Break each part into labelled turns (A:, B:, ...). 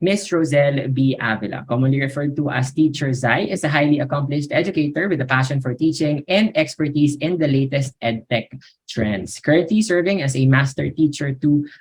A: Ms. Roselle B. Avila, commonly referred to as Teacher Zai, is a highly accomplished educator with a passion for teaching and expertise in the latest edtech trends. Currently serving as a master teacher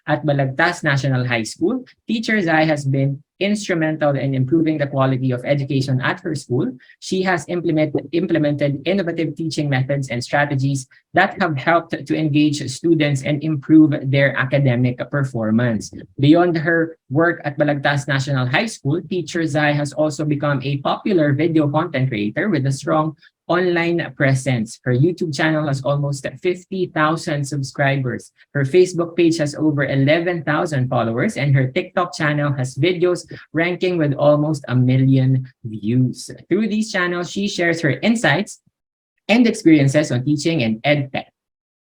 A: at Balagtas National High School, Teacher Zai has been instrumental in improving the quality of education at her school. She has implemented innovative teaching methods and strategies that have helped to engage students and improve their academic performance. Beyond her work at Balagtas National High School, Teacher Zai has also become a popular video content creator with a strong online presence. Her YouTube channel has almost 50,000 subscribers. Her Facebook page has over 11,000 followers, and her TikTok channel has videos ranking with almost 1 million views. Through these channels, she shares her insights and experiences on teaching and edtech,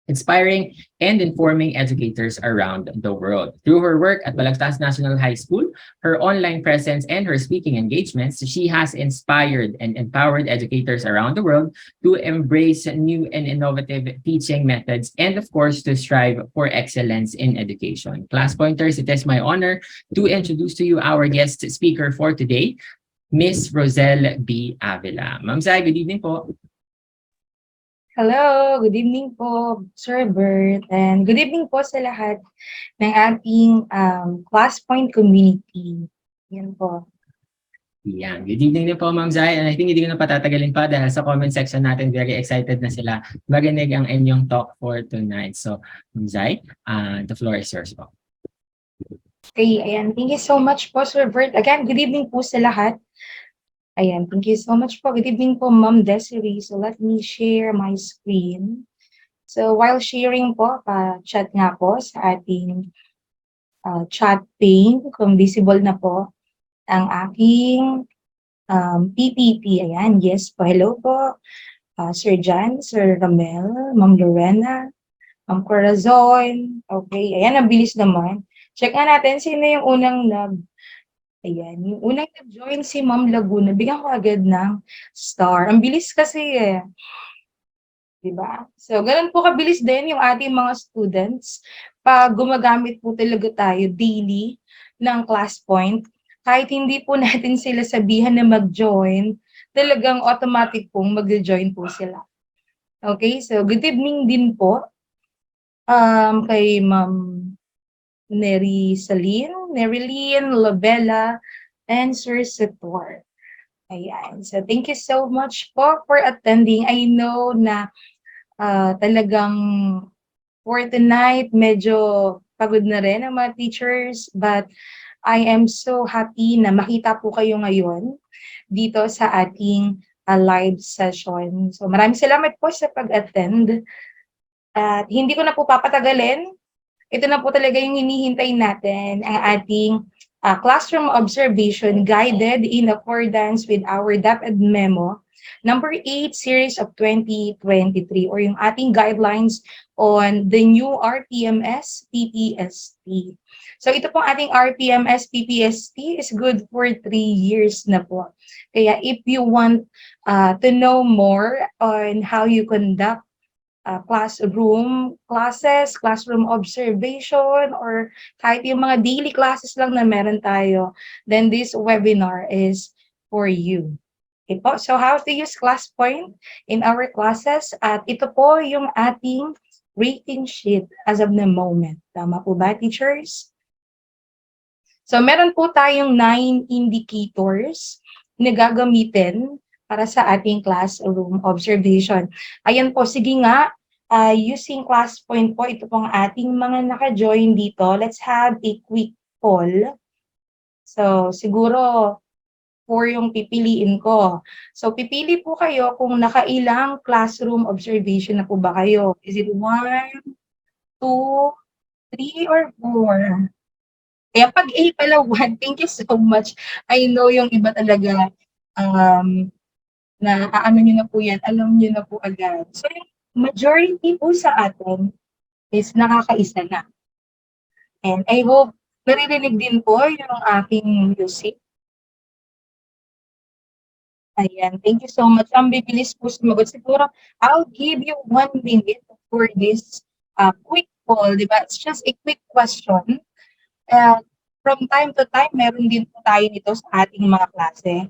A: inspiring and informing educators around the world. Through her work at Balagtas National High School, her online presence, and her speaking engagements, she has inspired and empowered educators around the world to embrace new and innovative teaching methods and, of course, to strive for excellence in education. Class pointers, it is my honor to introduce to you our guest speaker for today, Miss Roselle B. Avila. Ma'am Zai, good evening po.
B: Hello, good evening po, Sir Bert, and good evening po sa lahat ng ating Class Point community. Yan po.
A: Yan. Good evening din po, Ma'am Zai. And I think hindi ko na patatagalin pa dahil sa comment section natin, very excited na sila marinig ang inyong talk for tonight. So, Ma'am Zai, the floor is yours po.
B: Okay, ayan. Thank you so much po, Sir Bert. Again, good evening po sa lahat. Ayan, thank you so much po. Good evening po, Ma'am Desiree. So let me share my screen. So while sharing po, chat nga po sa ating chat pane, kung visible na po ang aking PPT. Ayan, yes po. Hello po, Sir Jan, Sir Ramel, Ma'am Lorena, Ma'am Corazon. Okay, ayan, ang bilis naman. Check nga natin sino yung unang Ayan, yung unang nag-join si Ma'am Laguna, bigyan ko agad ng star. Ang bilis kasi eh. Diba? So, ganun po kabilis din yung ating mga students pag gumagamit po talaga tayo daily ng class point. Kahit hindi po natin sila sabihan na mag-join, talagang automatic pong mag-join po sila. Okay, so good evening din po kay Ma'am Nerilyn, Labella, and Sir Setor. Ayan. So, thank you so much po for attending. I know na talagang for tonight, medyo pagod na rin ang mga teachers, but I am so happy na makita po kayo ngayon dito sa ating live session. So, maraming salamat po sa pag-attend. At hindi ko na po papatagalin. Ito na po talaga yung hinihintay natin, ang ating classroom observation guided in accordance with our DepEd Memo number 8 series of 2023, or yung ating guidelines on the new RPMS-PPST. So ito pong ating RPMS-PPST is good for 3 years na po. Kaya if you want to know more on how you conduct classroom classes, classroom observation, or kahit yung mga daily classes lang na meron tayo, then this webinar is for you. Okay po? So how to use class point in our classes? At ito po yung ating rating sheet as of the moment. Tama po ba, teachers? So meron po tayong 9 indicators na gagamitin para sa ating classroom observation. Ayan po, sige nga, using class point po, ito pong ating mga naka-join dito. Let's have a quick poll. So, siguro, 4 yung pipiliin ko. So, pipili po kayo kung nakailang classroom observation na po ba kayo. Is it 1, 2, 3, or 4? Kaya pag A pala 1, thank you so much. I know yung iba talaga, na aano nyo na po yan, alam nyo na po agad. So, yung majority po sa atin is nakakaisa na. And I hope naririnig din po yung aking music. Ayan, thank you so much. Ang bibilis po sumagot. Siguro, I'll give you 1 minute for this quick poll, di ba? It's just a quick question. from time to time, meron din po tayo nito sa ating mga klase.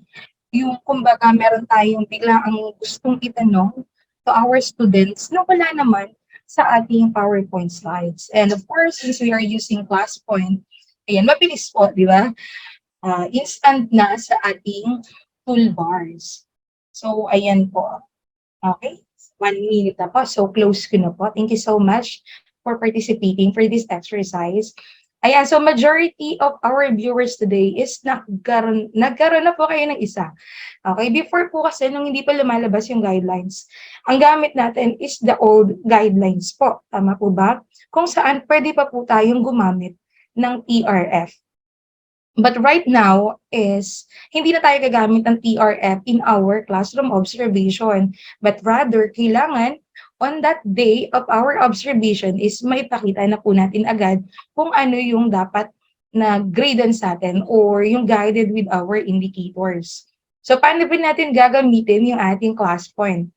B: Yung kumbaga meron tayong biglang ang gustong itanong to our students na wala naman sa ating PowerPoint slides. And of course, since we are using ClassPoint, ayan, mabilis po, di ba? Instant na sa ating toolbars. So, ayan po. Okay? 1 minute na po. So, close ko na po. Thank you so much for participating for this exercise. Ayan, so majority of our viewers today is nagkaroon na po kayo ng isa. Okay, before po kasi nung hindi pa lumalabas yung guidelines, ang gamit natin is the old guidelines po. Tama po ba? Kung saan pwede pa po tayong gumamit ng TRF. But right now is hindi na tayo gagamit ng TRF in our classroom observation. But rather, kailangan on that day of our observation is maipakita na po natin agad kung ano yung dapat na gradance sa atin or yung guided with our indicators. So, paano ba natin gagamitin yung ating class point?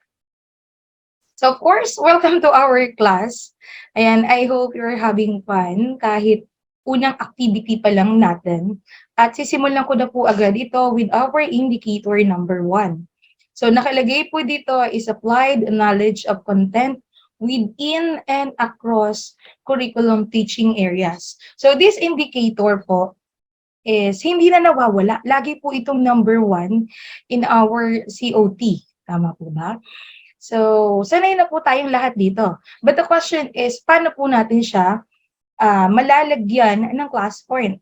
B: So, of course, welcome to our class. Ayan, I hope you're having fun kahit unang activity pa lang natin. At sisimulan ko na po agad ito with our indicator number 1. So, nakalagay po dito is applied knowledge of content within and across curriculum teaching areas. So, this indicator po is hindi na nawawala. Lagi po itong number 1 in our COT. Tama po ba? So, sanay na po tayong lahat dito. But the question is, paano po natin siya malalagyan ng class point?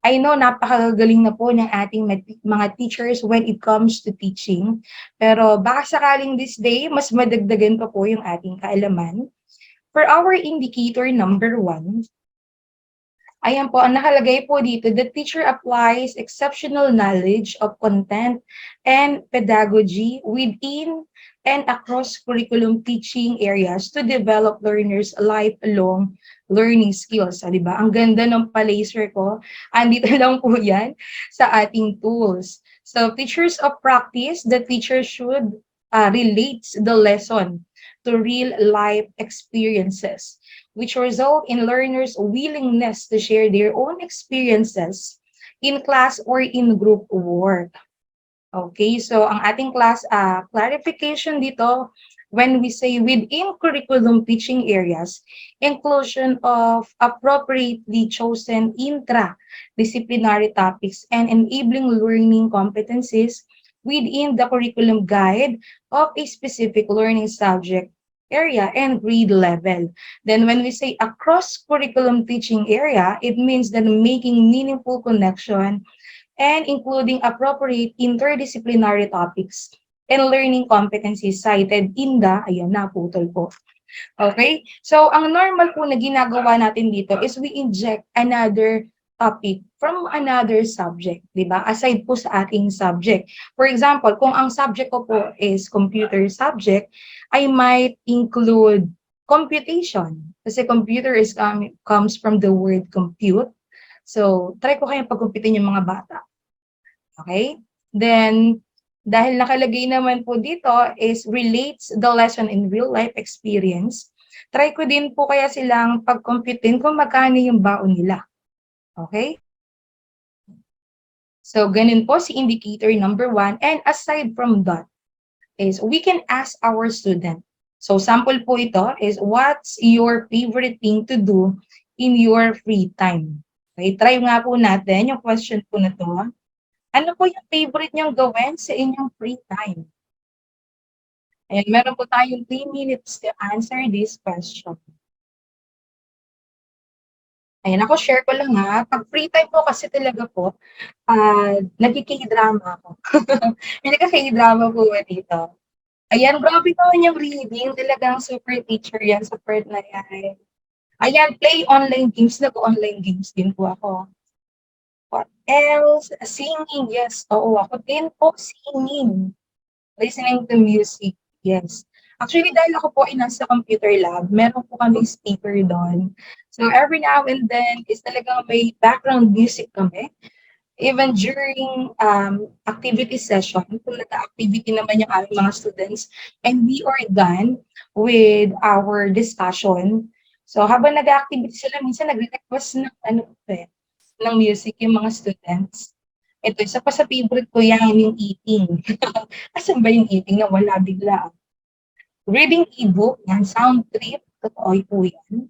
B: I know napakagaling na po ng ating mga teachers when it comes to teaching. Pero baka sakaling this day, mas madagdagan pa po yung ating kaalaman. For our indicator number 1, ayan po, ang nakalagay po dito, the teacher applies exceptional knowledge of content and pedagogy within and across curriculum teaching areas to develop learners' lifelong learning skills. Di ba? Ang ganda ng palaser ko. Andito lang po yan sa ating tools. So, teachers of practice, the teacher should relate the lesson to real-life experiences, which result in learners' willingness to share their own experiences in class or in group work. Okay, so ang ating class clarification dito, when we say within curriculum teaching areas, inclusion of appropriately chosen intra-disciplinary topics and enabling learning competencies within the curriculum guide of a specific learning subject area and grade level. Then when we say across curriculum teaching area, it means that making meaningful connection and including appropriate interdisciplinary topics and learning competencies cited in the, ayan, naputol po. Okay? So, ang normal po na ginagawa natin dito is we inject another topic from another subject, di ba? Aside po sa ating subject. For example, kung ang subject ko po is computer subject, I might include computation. Kasi computer is comes from the word compute. So, try ko kayong pagkumpitin yung mga bata. Okay? Then, dahil nakalagay naman po dito is relates the lesson in real-life experience, try ko din po kaya silang pagkumpitin kung magkano yung baon nila. Okay? So, ganun po si indicator number 1. And aside from that, is we can ask our student. So, sample po ito is what's your favorite thing to do in your free time? Okay, try nga po natin yung question po na to. Ano po yung favorite niyong gawin sa inyong free time? Ayan, meron po tayong 3 minutes to answer this question. Ayan, ako share ko lang ha. Pag free time po kasi talaga po, nagkiki-drama ako. May nagkaki-drama po dito. Ayan, grabe naman yung reading. Talagang super teacher yan, super na yan. Ayan, play online games. Nag-online games din po ako. What else? Singing, yes. Oo, ako din po singing. Listening to music, yes. Actually, dahil ako po ay nasa computer lab, meron po kami speaker doon. So, every now and then, is talagang may background music kami. Even during activity session, kung nag-activity naman yung aming mga students, and we are done with our discussion. So, habang nag-activity sila, minsan nag-request ng ano po ng music yung mga students. Ito, isa pa sa favorite ko yan, yung eating. Asan ba yung eating? Nawala bigla. Reading ebook, yan, sound trip, totoo po yan.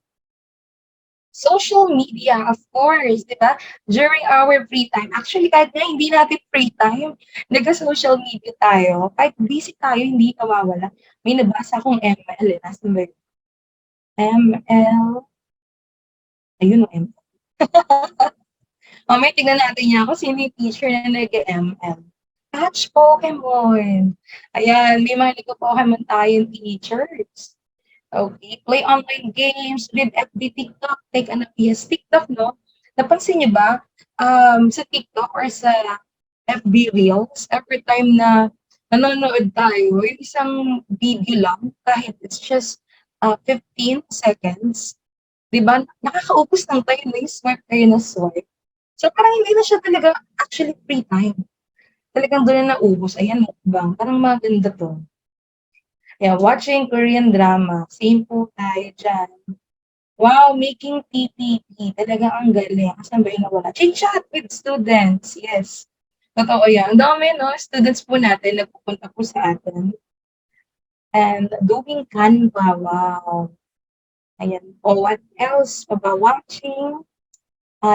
B: Social media, of course, di ba? During our free time. Actually, kahit nga hindi natin free time, nag-social media tayo. Kahit busy tayo, hindi nawawala. May nabasa akong ML, eh. Nasaan ba yun? ML. Ayun, ML. Mamaya tignan natin niya kung sino yung teacher na nag-ML. Catch Pokemon. Ayan, may mga nagpo-Pokemon tayong teachers. Okay, play online games, read FB, TikTok, take an PS TikTok, no? Napansin niyo ba, sa TikTok or sa FB Reels, every time na nanonood tayo, yung isang video lang, kahit it's just 15 seconds, di ba? Nakakaupos ng tayo na yung swipe tayo na swipe. So parang hindi na siya talaga actually free time. Talagang doon na naubos. Ayan, mukbang. Parang maganda to. Yeah, watching Korean drama. Same po tayo dyan. Wow, making PPT. Talagang ang galing. Asan ba yung nawala? Chit-chat with students. Yes. Totoo yan. Ang dami, no? Students po natin nagpupunta po sa atin. And doing Canva. Wow. Ayan. O what else? Pa ba? Watching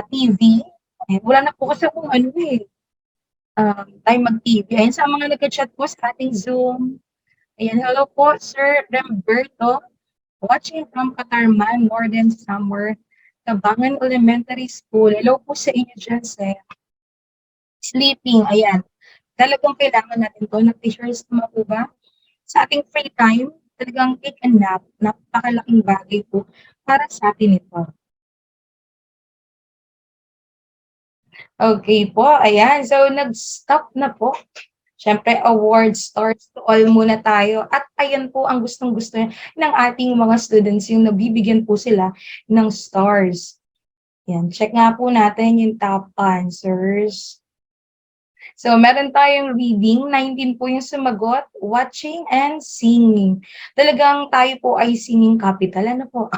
B: TV. Ayan. Wala na po kasi kung ano eh. Time mag-TV. Ayan, sa mga nag-chat po sa ating Zoom. Ayan, hello po, Sir Remberto. Watching from Katarman, Northern Summer, Tabangan Elementary School. Hello po sa inyo dyan, Sir. Sleeping, ayan. Talagang kailangan natin to. Nag-t-shirts naman po ba? Sa ating free time, talagang take a nap. Napakalaking bagay po para sa atin ito. Okay po, ayan. So, nag-stop na po. Siyempre, award stars to all muna tayo. At ayan po ang gustong-gusto ng ating mga students, yung nabibigyan po sila ng stars. Yan, check nga po natin yung top answers. So, meron tayong reading, 19 po yung sumagot, watching and singing. Talagang tayo po ay singing capital. Ano po?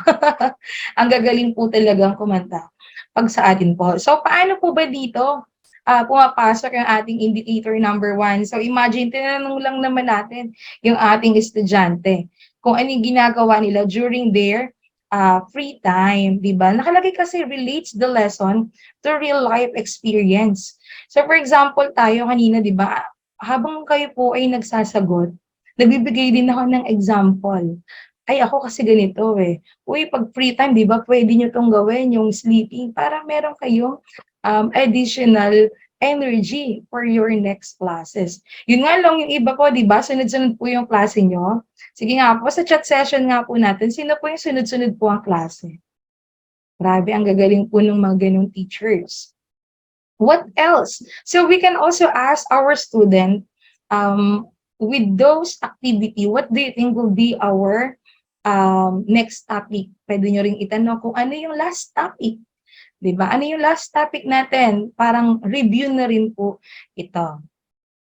B: Ang gagaling po talagang kumanta pag sa atin po. So, paano po ba dito pumapasok yung ating indicator number 1? So, imagine, tinanong lang naman natin yung ating estudyante kung ano yung ginagawa nila during their free time, di ba? Nakalagay kasi relates the lesson to real life experience. So for example, tayo kanina, di ba, habang kayo po ay nagsasagot, nagbibigay din ako ng example. Ay, ako kasi ganito eh. Uy, pag free time, di ba, pwede nyo tong gawin, yung sleeping, para meron kayong additional energy for your next classes. Yun nga lang yung iba ko, di ba, sunod-sunod po yung klase nyo. Sige nga po, sa chat session nga po natin, sino po yung sunod-sunod po ang klase? Grabe, ang gagaling po ng mga ganong teachers. What else? So we can also ask our student, with those activity, what do you think will be our next topic? Pwede nyo ring itanong kung ano yung last topic. Diba? Ano yung last topic natin? Parang review na rin po ito.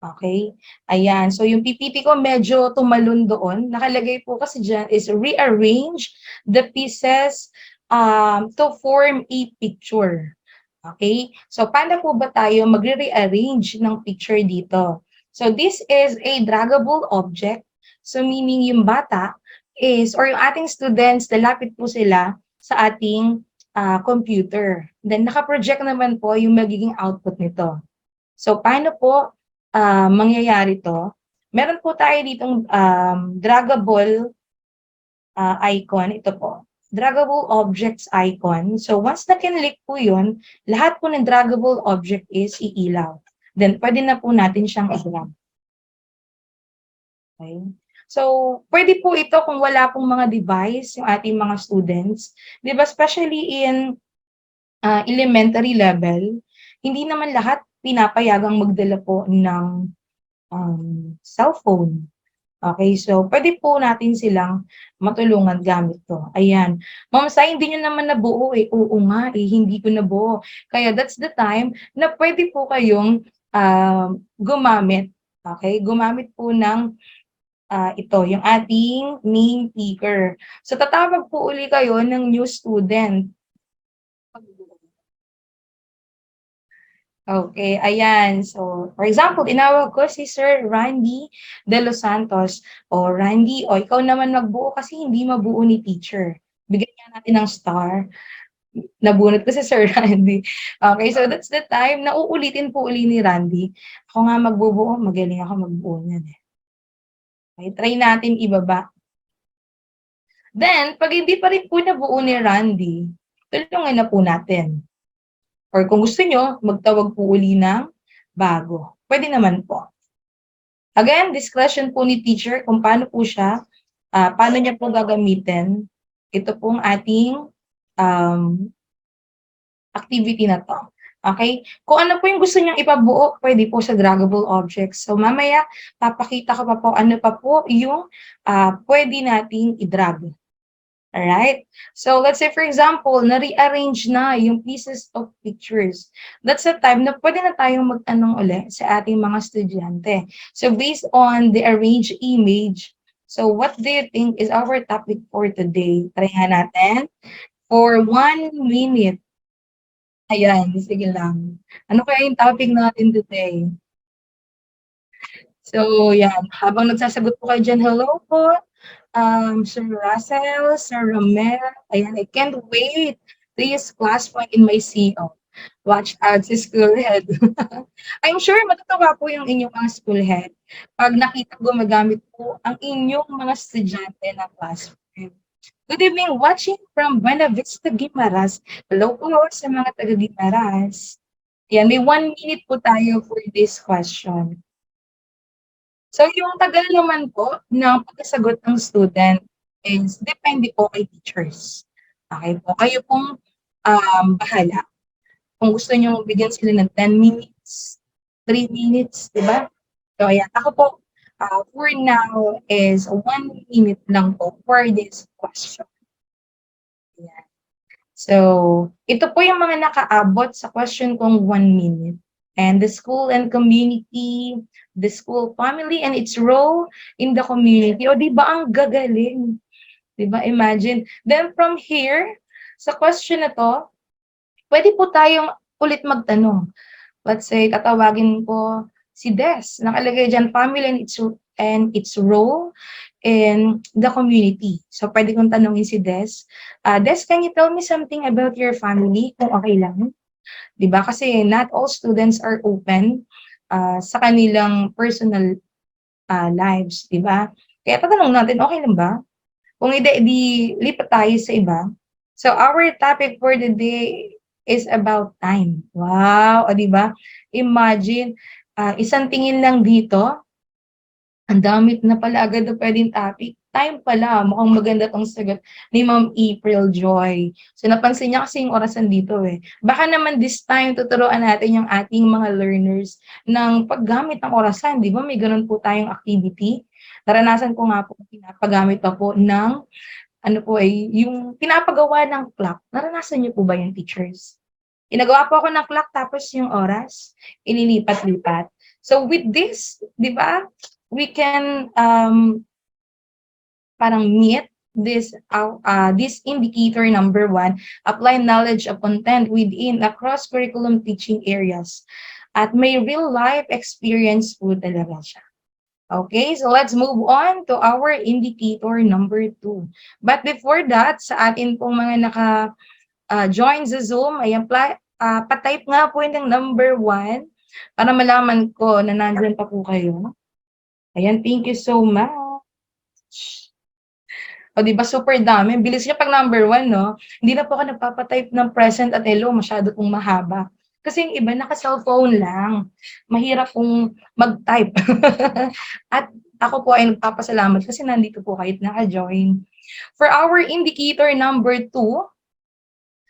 B: Okay? Ayan. So, yung PPT ko medyo tumalon doon. Nakalagay po kasi dyan is rearrange the pieces to form a picture. Okay? So, paano po ba tayo magre-rearrange ng picture dito? So, this is a draggable object. So, meaning yung bata is, or yung ating students, lalapit po sila sa ating computer. Then, nakaproject naman po yung magiging output nito. So, paano po mangyayari to? Meron po tayo ditong draggable icon. Ito po. Draggable objects icon. So, once na kinlik po yun, lahat po ng draggable object is iilaw. Then, pwede na po natin siyang i-drag. Okay? So, pwede po ito kung wala pong mga device yung ating mga students. Di ba? Especially in elementary level, hindi naman lahat pinapayagang magdala po ng cellphone. Okay, so pwede po natin silang matulungan gamit to. Ayan. Ma'am Sai, hindi nyo naman nabuo eh. Oo nga eh, hindi ko nabuo. Kaya that's the time na pwede po kayong gumamit. Okay, gumamit po ng ito, yung ating name picker. So tatawag po uli kayo ng new student. Okay, ayan. So, for example, tinawag ko si Sir Randy De Los Santos. O, Randy, o ikaw naman magbuo kasi hindi mabuo ni teacher. Bigyan nga natin ng star. Nabunot ko si Sir Randy. Okay, so that's the time na uulitin po uli ni Randy. Ako nga magbubuo, magaling ako magbuo niyan eh. Okay, try natin ibaba. Then, pag hindi pa rin po nabuo ni Randy, tulungan na po natin. Or kung gusto nyo, magtawag po uli ng bago. Pwede naman po. Again, discretion po ni teacher kung paano po siya, paano niya po gagamitin. Ito pong ating activity na to. Okay? Kung ano po yung gusto niyang ipabuo, pwede po sa draggable objects. So mamaya, papakita ko pa po ano pa po yung pwede nating i-drag. Alright? So let's say for example, na-rearrange na yung pieces of pictures. That's the time na pwede na tayong mag-tanong ulit sa ating mga estudyante. So based on the arranged image, so what do you think is our topic for today? Try nga natin. For 1 minute. Ayan, sige lang. Ano kaya yung topic natin today? So, yan. Habang nagsasagot po kayo dyan, hello po, Sir Russell, Sir Romel. Ayan, I can't wait. Please, class point in my CO. Watch out si school head. I'm sure matutuwa po yung inyong mga school head pag nakita gumagamit po ang inyong mga estudyante na classroom. Good evening, watching from Buena Vista, Guimaras. Hello po sa mga taga Guimaras. Yan, may 1 minute po tayo for this question. So, yung tagal naman po ng pagkasagot ng student is depende po kay teachers. Okay po, kayo pong bahala. Kung gusto nyo bigyan sila ng 10 minutes, 3 minutes, di ba? So, ayan. Ako po, for now is 1 minute lang po for this question. Ayan. So, ito po yung mga nakaabot sa question kong 1 minute. And the school and community, the school family and its role in the community. O, di ba ang gagaling? Di ba? Imagine. Then from here, sa question na to, pwede po tayong ulit magtanong. Let's say, tatawagin ko si Des. Nakalagay dyan, family and its role in the community. So, pwede kong tanongin si Des. Des, can you tell me something about your family? Kung okay lang. Diba? Kasi not all students are open sa kanilang personal lives. Diba? Kaya tatanong natin, okay lang ba? Kung hindi, di lipat tayo sa iba. So, our topic for the day is about time. Wow! O, diba? Imagine, isang tingin lang dito, ang damit na pala agad na pwedeng topic. Time pala, mukhang maganda tong sagot ni Ma'am April Joy. So, napansin niya kasi yung orasan dito eh. Baka naman this time, tuturuan natin yung ating mga learners ng paggamit ng orasan. Di ba? May ganun po tayong activity. Naranasan ko nga po, pinapagamit pa po ng, ano po eh, yung pinapagawa ng clock. Naranasan niyo po ba yung teachers? Inagawa po ako ng clock tapos yung oras, ililipat-lipat. So with this, di ba, we can parang meet this indicator number 1, apply knowledge of content within across curriculum teaching areas. At may real life experience po talaga siya. Okay, so let's move on to our indicator number 2. But before that, sa atin pong mga naka-join sa Zoom, ayan, pa-type nga po yung number 1 para malaman ko na nandyan pa po kayo. Ayan, thank you so much. O, di ba super dami? Bilis niya pag number 1, no? Hindi na po ako nagpapatype ng present at hello, masyado pong mahaba. Kasi yung iba, naka-cellphone lang. Mahirap pong mag-type. At ako po ay nagpapasalamat kasi nandito po kahit naka-join. For our indicator number 2,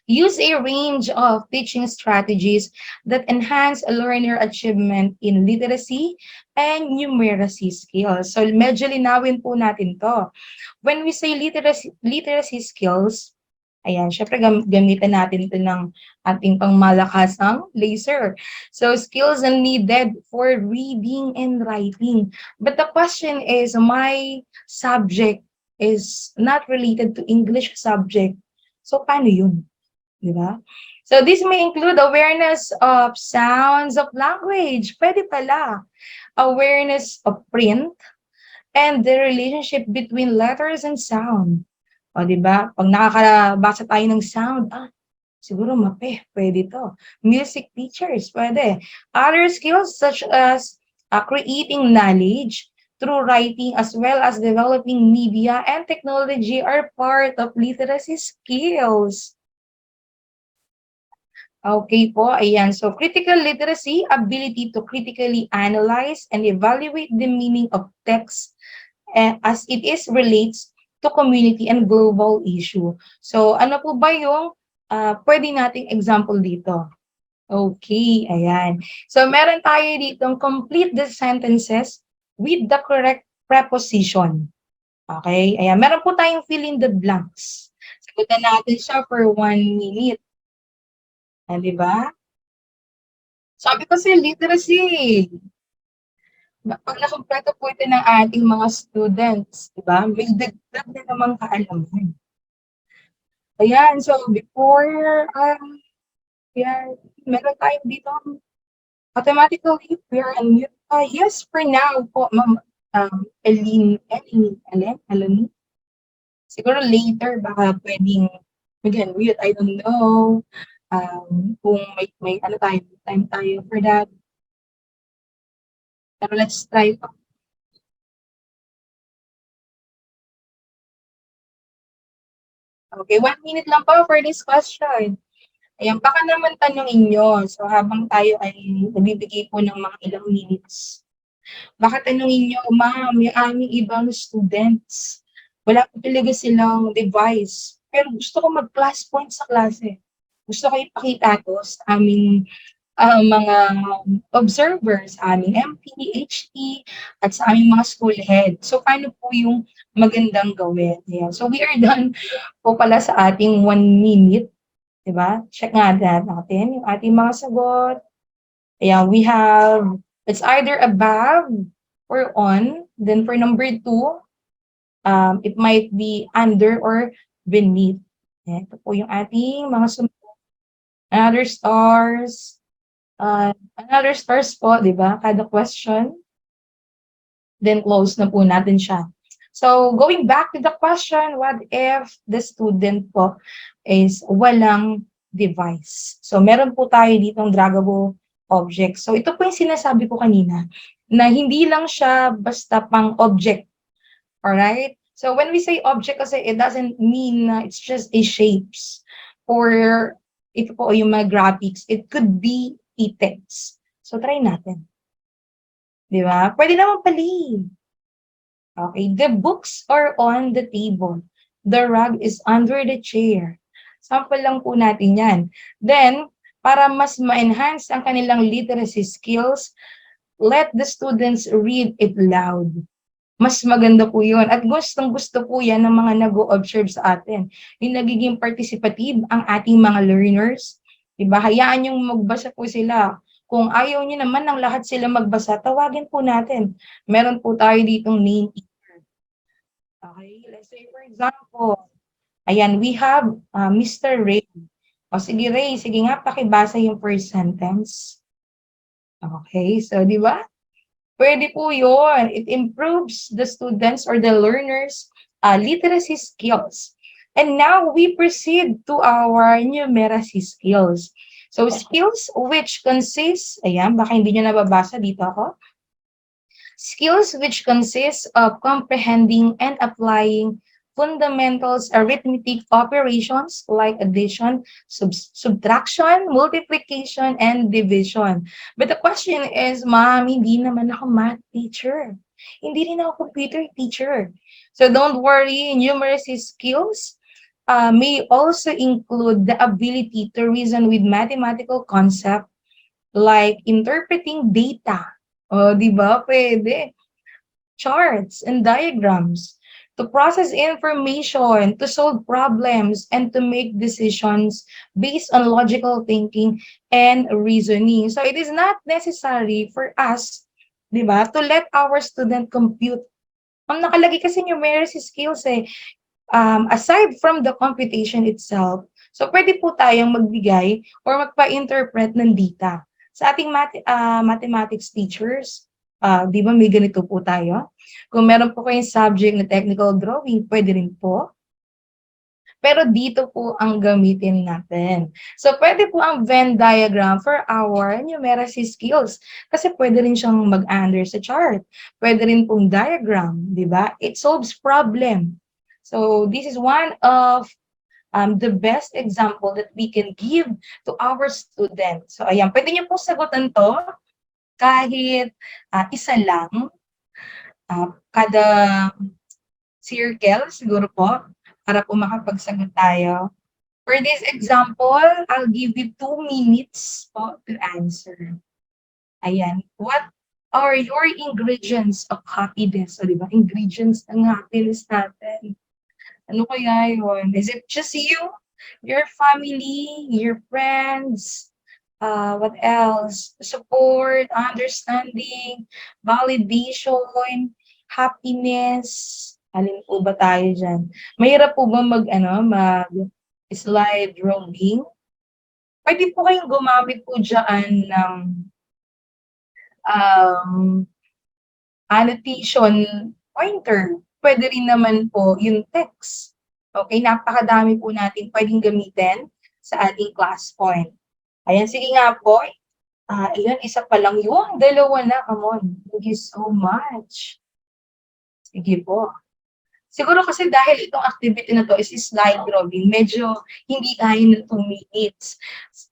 B: use a range of teaching strategies that enhance a learner achievement in literacy and numeracy skills. So, medyo linawin po natin to. When we say literacy skills, ayan, syempre gamitan natin ito ng ating pangmalakasang laser. So, skills are needed for reading and writing. But the question is, my subject is not related to English subject. So, paano yun? Diba? So this may include awareness of sounds of language. Pwede pala. Awareness of print and the relationship between letters and sound. O, di ba? Pag nakakabasa tayo ng sound, siguro mape, pwede to. Music teachers, pwede. Other skills such as creating knowledge through writing as well as developing media and technology are part of literacy skills. Okay po, ayan. So, critical literacy, ability to critically analyze and evaluate the meaning of text as it is relates to community and global issue. So, ano po ba yung pwede nating example dito? Okay, ayan. So, meron tayo ditong complete the sentences with the correct preposition. Okay, ayan. Meron po tayong fill in the blanks. Sagutan natin siya for 1 minute. Di ba? Sabi ko sa literacy, pag nakumpleto po ito ng ating mga students, di ba? May dagdag na namang kaalaman. Ayan, so before, yeah, meron tayo dito, automatically, we are on mute. Yes, for now po, Ma'am Eleni. Siguro later, baka pwedeng mag-unmute, I don't know. Kung may ano tayo, time tayo for that. Pero let's try po. Okay, 1 minute lang po for this question. Ayan, baka naman tanongin nyo. So, habang tayo ay nagbibigay po ng mga ilang minutes. Baka tanongin nyo, ma'am, yung aming ibang students, wala po talaga silang device. Pero gusto ko mag-class point sa klase. Gusto ko ipakita to sa aming mga observers, aming MP, HT, at sa aming mga school head. So, paano po yung magandang gawin? Ayan. So, we are done po pala sa ating 1 minute. Diba? Check nga natin yung ating mga sagot. Ayan, we have, it's either above or on. Then for number 2, it might be under or beneath. Ayan, ito po yung ating mga sumunod. Another stars po, di ba? Kada question. Then close na po natin siya. So, going back to the question, what if the student po is walang device? So, meron po tayo ditong draggable object. So, ito po yung sinasabi ko kanina, na hindi lang siya basta pang object. Alright? So, when we say object kasi, it doesn't mean na it's just a shapes. Or, ito po yung mga graphics. It could be a text. So, try natin. Di ba? Pwede naman pali. Okay, the books are on the table. The rug is under the chair. Sample lang po natin yan. Then, para mas ma-enhance ang kanilang literacy skills, let the students read it loud. Mas maganda po yun. At gustong-gusto po yan ng mga nag-o-observe sa atin. Yung nagiging participative ang ating mga learners. Diba? Hayaan yung magbasa po sila. Kung ayaw nyo naman ng lahat sila magbasa, tawagin po natin. Meron po tayo ditong name. Okay, let's say for example, ayan, we have Mr. Ray. O sige Ray, sige nga, pakibasa yung first sentence. Okay, so di ba? Pwede po yun. It improves the students or the learners' literacy skills. And now we proceed to our numeracy skills. So skills which consist, ayan, baka hindi nyo nababasa dito ako. Skills which consist of comprehending and applying fundamentals arithmetic operations like addition, subtraction, multiplication, and division. But the question is, ma'am, hindi naman ako math teacher. Hindi rin ako computer teacher. So don't worry, numeracy skills may also include the ability to reason with mathematical concept like interpreting data. O, di ba? Pwede. Charts and diagrams to process information, to solve problems, and to make decisions based on logical thinking and reasoning. So it is not necessary for us, di ba, to let our student compute. Ang nakalagay kasi numeracy skills aside from the computation itself, So, pwede po tayong magbigay or magpa-interpret ng data. Sa ating mathematics teachers, di ba may ganito po tayo? Kung meron po kayong subject na technical drawing, pwede rin po. Pero dito po ang gamitin natin. So, pwede po ang Venn diagram for our numeracy skills. Kasi pwede rin siyang mag-under sa chart. Pwede rin pong diagram, di ba? It solves problem. So, this is one of the best example that we can give to our students. So, ayan, pwede niyo po sagutan to kahit isa lang, kada circle, siguro po, para po makapagsagot tayo. For this example, I'll give you 2 minutes po to answer. Ayan. What are your ingredients of happiness? O, diba? Ingredients ng happiness natin. Ano kaya yun? Is it just you, your family, your friends? What else? Support, understanding, validation, happiness. Alin po ba tayo dyan? Mahirap po ba mag-slide drawing? Pwede po kayong gumamit po dyan ng annotation pointer. Pwede rin naman po yung text. Okay, napakadami po natin pwedeng gamitin sa ating class point. Ayan, sige nga po. Ayan, isa pa lang yun. Dalawa na, come on. Thank you so much. Sige po. Siguro kasi dahil itong activity na to is slide drawing, medyo hindi kaya ng 2 minutes.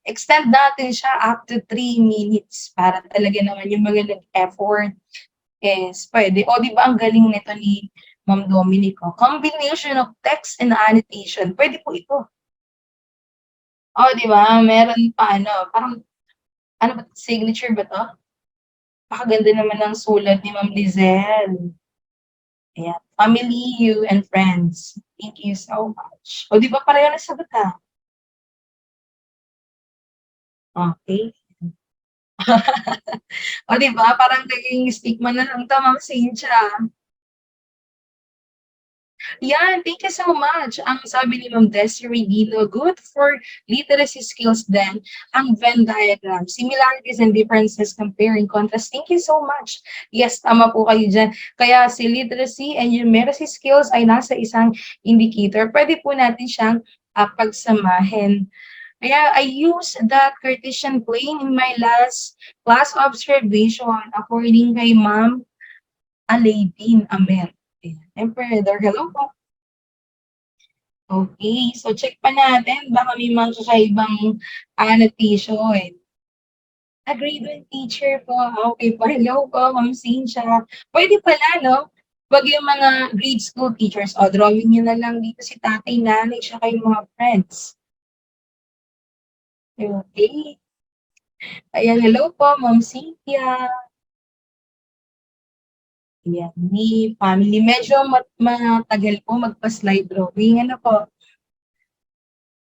B: Extend natin siya up to 3 minutes para talaga naman yung mga nag-effort is pwede. O, di ba ang galing nito ni Ma'am Dominico? Combination of text and annotation. Pwede po ito. O, di ba? Meron pa, parang, ba, signature ba to? Pakaganda naman ng sulat ni Ma'am Lizelle. Ayan. Family, you, and friends. Thank you so much. O, di ba pareho na sagot ha? Okay. O, di ba? Parang naging stigma na lang ito, Ma'am Cynthia. Yan, thank you so much. Ang sabi ni Ma'am Desiree Dino, good for literacy skills then, ang Venn diagram. Similarities and differences, comparing contrast. Thank you so much. Yes, tama po kayo dyan. Kaya si literacy and numeracy skills ay nasa isang indicator. Pwede po natin siyang pagsamahin. Kaya I used that Cartesian plane in my last class observation according kay Ma'am Alaydin Amer. Emperor, hello po. Okay, so check pa natin. Baka may mga kakaibang annotation. A grade 1 teacher po. Okay po, hello po, Ma'am Cynthia. Pwede pala, no? Wag yung mga grade school teachers. O, drawing nyo na lang dito si tatay, nanay, siya kayong mga friends. Okay. Ayan, hello po, Ma'am Cynthia. Ayan, ni family. Medyo matagal po magpa-slide drawing. Ano po?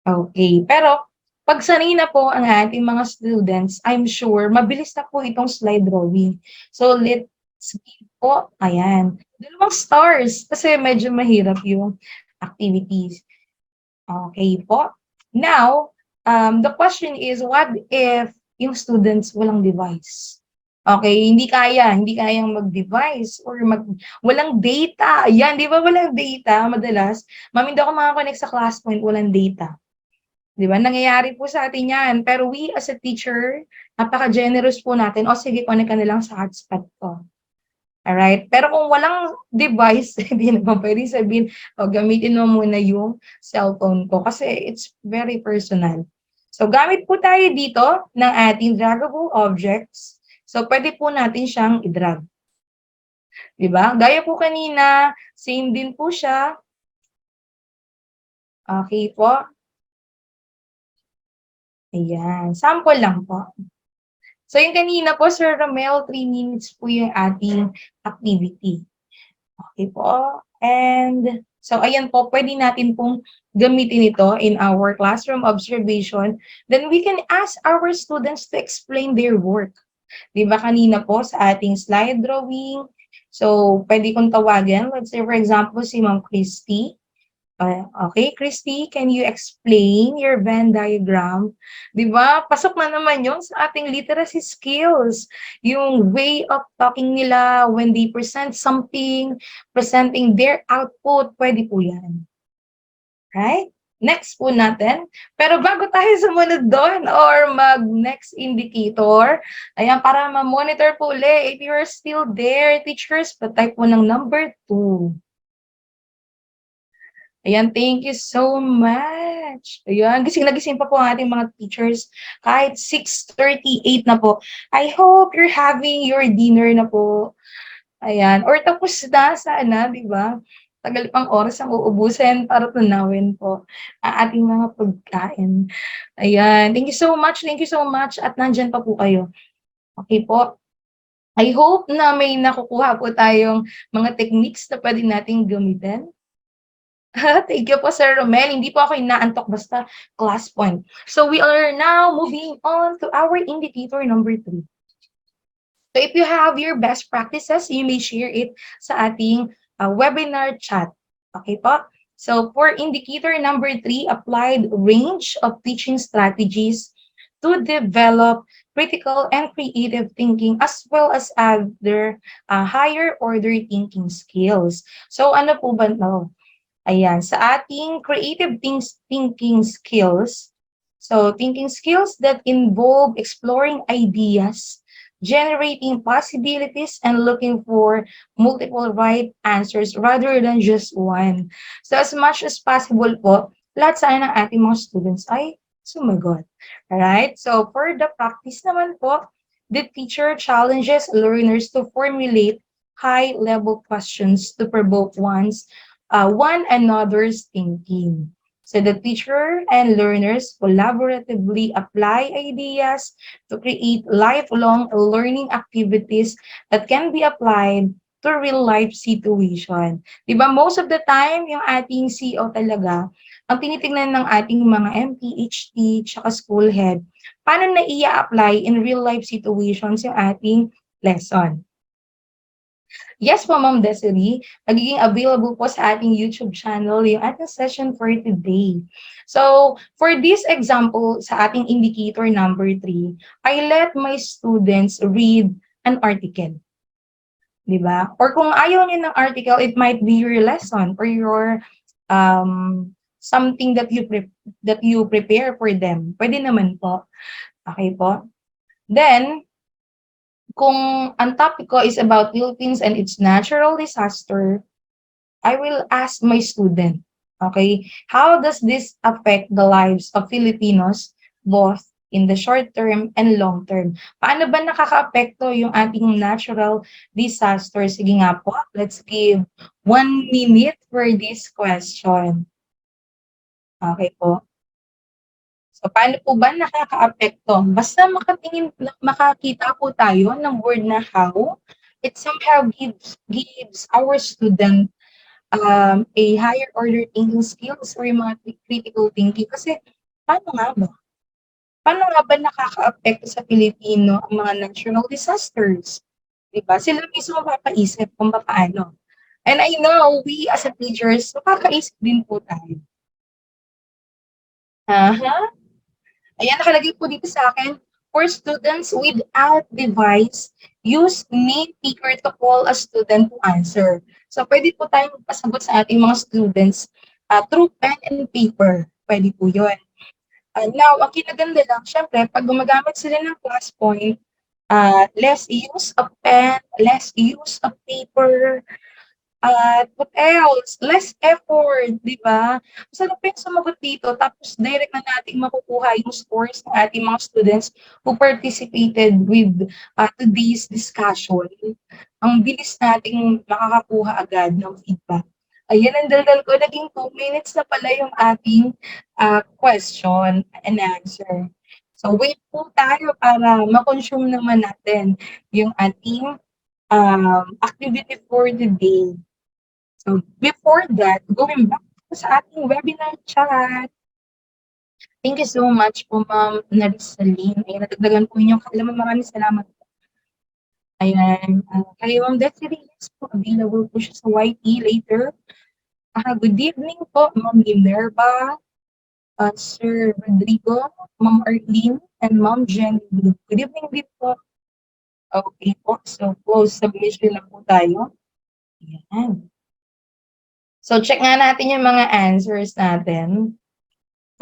B: Okay. Pero, pag sanay na po ang ating mga students, I'm sure, mabilis na po itong slide drawing. So, let's give po. Ayan. 2 stars. Kasi medyo mahirap yung activities. Okay po. Now, the question is, what if yung students walang device? Okay, hindi kayang mag-device or walang data. Yan, di ba walang data madalas? Ma'am, hindi ako makakonect sa class point, walang data. Di ba? Nangyayari po sa atin yan. Pero we as a teacher, napaka-generous po natin. O sige, connect ka na lang sa hotspot ko. Alright? Pero kung walang device, hindi naman pwede sabihin, gamitin mo muna yung cellphone ko kasi it's very personal. So, gamit po tayo dito ng ating draggable objects. So, pwede po natin siyang i-drag. Diba? Gaya po kanina, same din po siya. Okay po. Ayan. Sample lang po. So, yung kanina po, Sir Romel, 3 minutes po yung ating activity. Okay po. And, so, ayan po, pwede natin pong gamitin ito in our classroom observation. Then, we can ask our students to explain their work. Di ba kanina po sa ating slide drawing? So, pwede kong tawagin. Let's say, for example, si Ma'am Christy. Okay, Christy, can you explain your Venn diagram? 'Di ba? Pasok na naman 'yon sa ating literacy skills. Yung way of talking nila when they present something, presenting their output, pwede po 'yan. Right? Next po natin. Pero bago tayo sumunod doon or mag-next indicator, ayan, para ma-monitor po ulit if you're still there, teachers, pa-type po ng number 2. Ayan, thank you so much. Ayan, gising na gising pa po ang ating mga teachers kahit 6:38 na po. I hope you're having your dinner na po. Ayan, or tapos na sana, 'di ba? Tagal pang oras ang uubusin para tunawin po ang ating mga pagkain. Ayan, thank you so much at nandiyan pa po kayo. Okay po. I hope na may nakukuha po tayong mga techniques na puwede nating gamitin. Thank you po, Sir Romel. Hindi po ako inaantok basta class point. So we are now moving on to our indicator number 3. So if you have your best practices, you may share it sa ating webinar chat. Okay po? So for indicator number 3, applied range of teaching strategies to develop critical and creative thinking as well as other higher order thinking skills. So ano po ba no? Ayan, sa ating creative thinking skills, so thinking skills that involve exploring ideas, generating possibilities, and looking for multiple right answers rather than just one. So as much as possible po, lahat sana ng ating mga students ay sumagot. Alright? So for the practice naman po, the teacher challenges learners to formulate high-level questions to provoke one another's thinking. So the teacher and learners collaboratively apply ideas to create lifelong learning activities that can be applied to real life situation. Diba, most of the time, yung ating CEO talaga, ang tinitingnan ng ating mga MPHT tsaka school head, paano na i-apply in real life situations yung ating lesson. Yes po, Ma'am Desiree. Magiging available po sa ating YouTube channel yung ating session for today. So, for this example, sa ating indicator number 3, I let my students read an article. Diba? Or kung ayaw niyo ng article, it might be your lesson or your something that you prepare for them. Pwede naman po. Okay po? Then, kung ang topic ko is about Philippines and its natural disaster, I will ask my student, okay, how does this affect the lives of Filipinos both in the short term and long term? Paano ba nakaka-apekto yung ating natural disaster? Sige nga po, let's give 1 minute for this question. Okay po. So, paano po ba nakakaapekto? Basta makakita po tayo ng word na how, it somehow gives our student a higher order thinking skills or yung mga critical thinking. Kasi, paano nga ba? Paano nga ba nakakaapekto sa Pilipino ang mga natural disasters? Diba? Sila mismo mapapaisip kung paano. And I know, we as a teachers, makakaisip din po tayo. Ayan, nakalagay po dito sa akin, for students without device, use name picker to call a student to answer. So, pwede po tayong pasagot sa ating mga students through pen and paper. Pwede po yun. Now, ang kinaganda lang, syempre, pag gumagamit sila ng class point, less use of pen, less use of paper, what else? Less effort, di ba? Masarap yung sumagot dito, tapos direct na natin makukuha yung scores ng ating mga students who participated with today's discussion. Ang bilis nating makakakuha agad ng feedback. Ayan ang daldal ko, naging 2 minutes na pala yung ating question and answer. So wait po tayo para ma-consume naman natin yung ating activity for the day. So, before that, going back sa ating webinar chat, thank you so much po, Ma'am Narisaline. Ayan, natagdagan po inyong kaalaman. Maraming salamat po. Ayan, kay Ma'am Desiree, yes po, available po siya sa YT later. Good evening po, Ma'am Minerva, Sir Rodrigo, Ma'am Arlene, and Ma'am Jenny. Good evening din po. Okay po, so close submission na po tayo. Ayan. So check nga natin yung mga answers natin.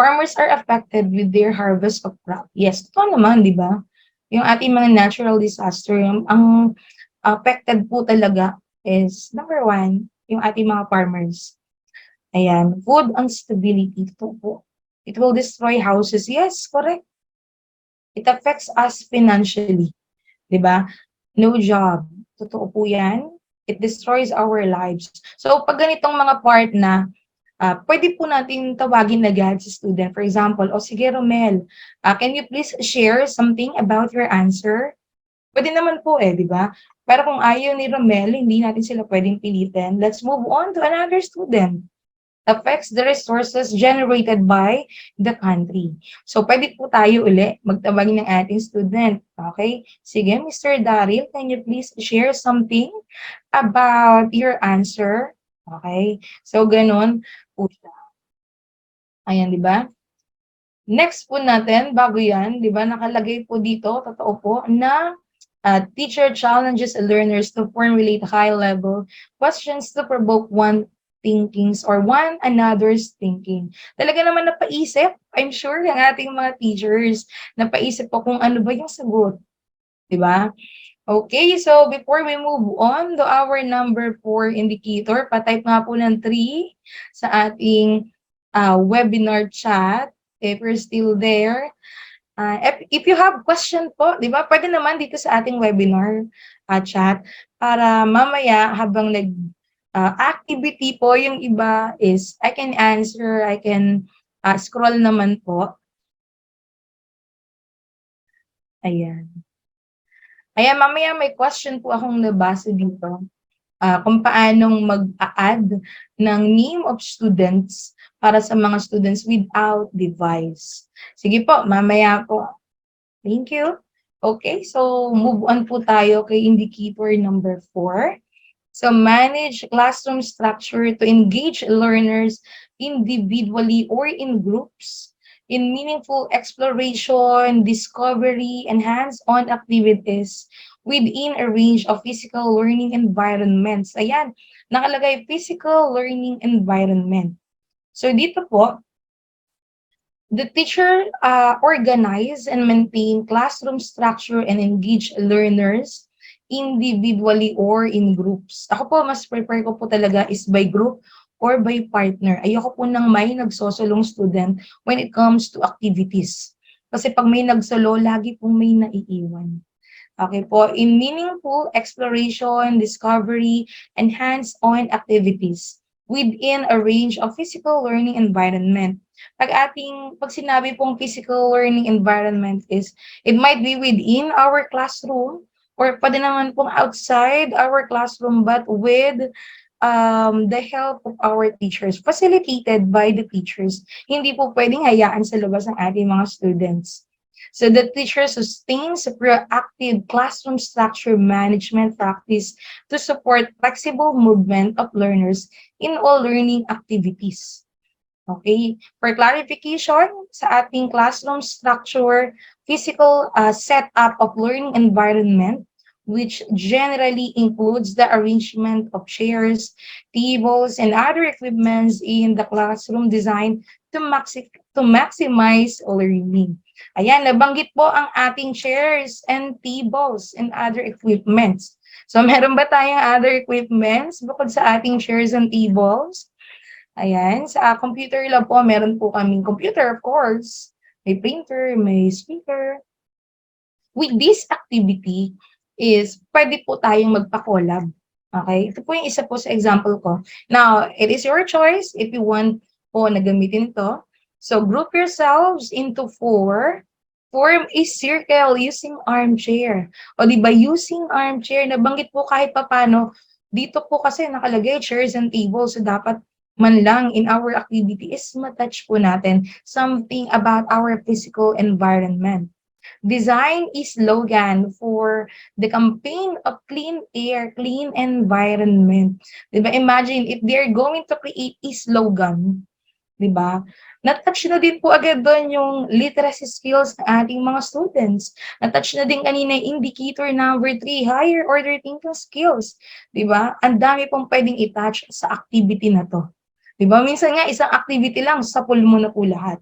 B: Farmers are affected with their harvest of crop. Yes, totoo naman, di ba? Yung ating mga natural disaster, ang affected po talaga is number one, yung ating mga farmers. Ayan, food instability po. It will destroy houses. Yes, correct. It affects us financially. 'Di ba? No job. Totoo po yan. It destroys our lives. So, pag ganitong mga part na, pwede po natin tawagin agad si student. For example, o sige Romel, can you please share something about your answer? Pwede naman po di ba? Pero kung ayaw ni Romel, hindi natin sila pwedeng pilitin. Let's move on to another student. Affects the resources generated by the country. So, pwede po tayo uli magtawag ng ating student. Okay? Sige, Mr. Daryl, can you please share something about your answer? Okay? So, ganun po siya. Ayan, di ba? Next po natin, bago yan, di ba, nakalagay po dito, totoo po, na teacher challenges learners to formulate high-level questions to provoke one thinkings or one another's thinking. Talaga naman napaisip, I'm sure, yung ating mga teachers, napaisip po kung ano ba yung sagot. Diba? Okay, so before we move on to our number 4 indicator, patype nga po ng 3 sa ating webinar chat. If you're still there, if you have question po, di ba, pwede naman dito sa ating webinar chat para mamaya habang activity po, yung iba is I can answer, I can scroll naman po. Ayan. Ayan, mamaya may question po akong nabasa dito. Kung paanong mag-add ng name of students para sa mga students without device. Sige po, mamaya po. Thank you. Okay, so move on po tayo kay indicator number 4. So manage classroom structure to engage learners individually or in groups in meaningful exploration, discovery, and hands-on activities within a range of physical learning environments. Ayan, nakalagay physical learning environment. So dito po, the teacher organize and maintain classroom structure and engage learners individually or in groups. Ako po, mas prefer ko po talaga is by group or by partner. Ayoko po nang may nagsosolong student when it comes to activities. Kasi pag may nagsolo, lagi pong may naiiwan. Okay po, in meaningful exploration, discovery, and hands-on activities within a range of physical learning environment. Pag sinabi pong physical learning environment is, it might be within our classroom, or pwede naman pong outside our classroom, but with the help of our teachers, facilitated by the teachers. Hindi po pwedeng hayaan sa labas ng ating mga students. So the teacher sustains a proactive classroom structure management practice to support flexible movement of learners in all learning activities. Okay, for clarification, sa ating classroom structure, physical setup of learning environment, which generally includes the arrangement of chairs, tables, and other equipments in the classroom design to maximize learning. Ayan, nabanggit po ang ating chairs and tables and other equipments. So, meron ba tayong other equipments bukod sa ating chairs and tables? Ayan, sa computer lab po, meron po kaming computer, of course. May printer, may speaker. With this activity is, pwede po tayong magpa-collab. Okay? Ito po yung isa po sa example ko. Now, it is your choice if you want po na gamitin ito. So, group yourselves into 4. Form a circle using armchair. O diba, using armchair, nabanggit po kahit papano, dito po kasi nakalagay chairs and tables, so dapat man lang in our activity is matouch po natin something about our physical environment. Design a slogan for the campaign of clean air, clean environment. 'Di ba? Imagine if they're going to create a slogan, 'di ba? Na-touch na din po agad do'n yung literacy skills ng ating mga students. Na-touch na din kanina yung indicator number 3, higher order thinking skills, 'di ba? Ang dami pong puwedeng i-touch sa activity na 'to, 'di ba? Minsan nga isang activity lang sapul mo na po lahat.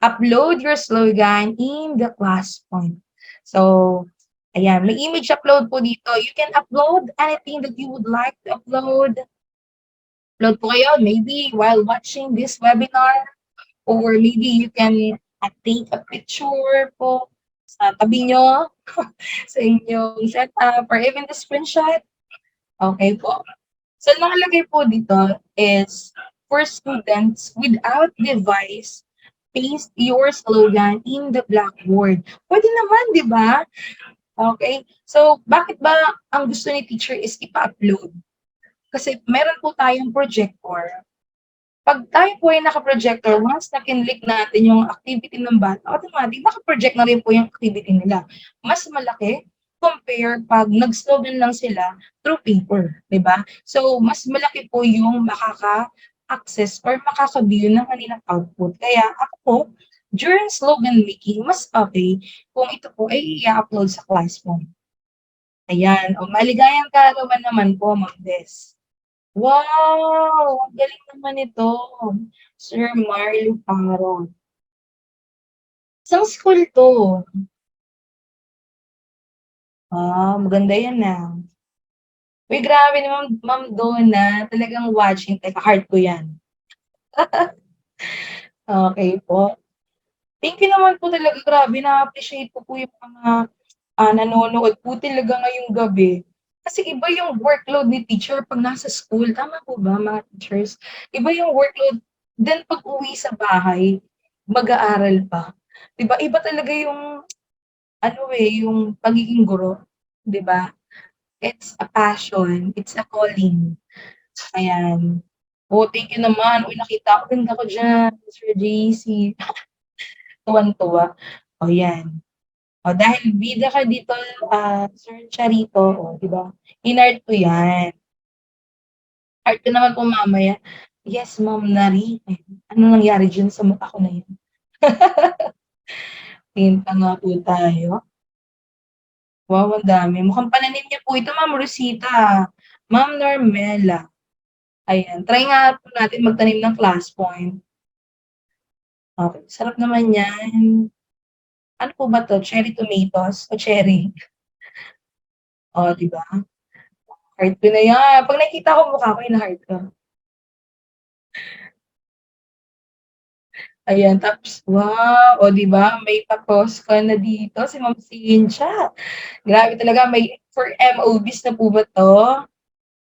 B: Upload your slogan in the class point. So, ayan, may image upload po dito. You can upload anything that you would like to upload. Upload po kayo, maybe while watching this webinar, or maybe you can take a picture po sa tabi nyo, sa inyong setup, or even the screenshot. Okay po. So, nakalagay po dito is for students without device, paste your slogan in the blackboard. Pwede naman, di ba? Okay. So, bakit ba ang gusto ni teacher is ipa-upload? Kasi meron po tayong projector. Pag tayo po ay naka-projector, once na kinlik natin yung activity ng bata, automatic naka-project na rin po yung activity nila. Mas malaki compare pag nag-slogan lang sila through paper, di ba? So, mas malaki po yung makaka-access or makaka-view ng kanilang output. Kaya ako po, during slogan making, mas okay kung ito po ay i-upload sa classroom. Ayan. O, maligayang kaarawan naman po, Ma'am Des. Wow! Ang galing naman ito, Sir Marlo Parot. Isang school 'to? Maganda 'yan, Uy, grabe naman Ma'am Donna, talagang watching, teka heart ko 'yan. Okey po. Thank you naman po talaga, grabe na-appreciate ko po yung mga, nanonood po talaga ngayong gabi. Kasi iba yung workload ni teacher 'pag nasa school, tama po ba mga teachers? Iba yung workload, then pag-uwi sa bahay, mag-aaral pa. 'Di ba iba talaga yung ano, yung pagiging guro, 'di ba? It's a passion, it's a calling. Ayan. Oh, thank you naman. Uy, nakita ko din ako diyan, Sir JC. Tuwang-tuwa. Oh, 'yan. Oh, dahil bida ka dito, Sir Charito, oh, 'di ba? In-art ko 'yan. Art ko naman po mamaya. Yes, Ma'am Nari. Ano nangyari diyan sa mukha ko na 'yan? Tingin pa nga po tayo. Wow, ang dami. Mukhang pananim niyo po ito, Ma'am Rosita. Ma'am Normela. Ayan, try nga po natin magtanim ng class point. Okay, sarap naman 'yan. Ano po ba 'to, cherry tomatoes o cherry? Oh, 'di ba? Heart ko na 'yan. 'Pag nakikita ko mukha ko, hina-heart ko. Ayan, tapos wow, oh, 'di ba may pa-post ka na dito si Ma'am Cynthia. Grabe talaga, may for MOBs na po ba 'to?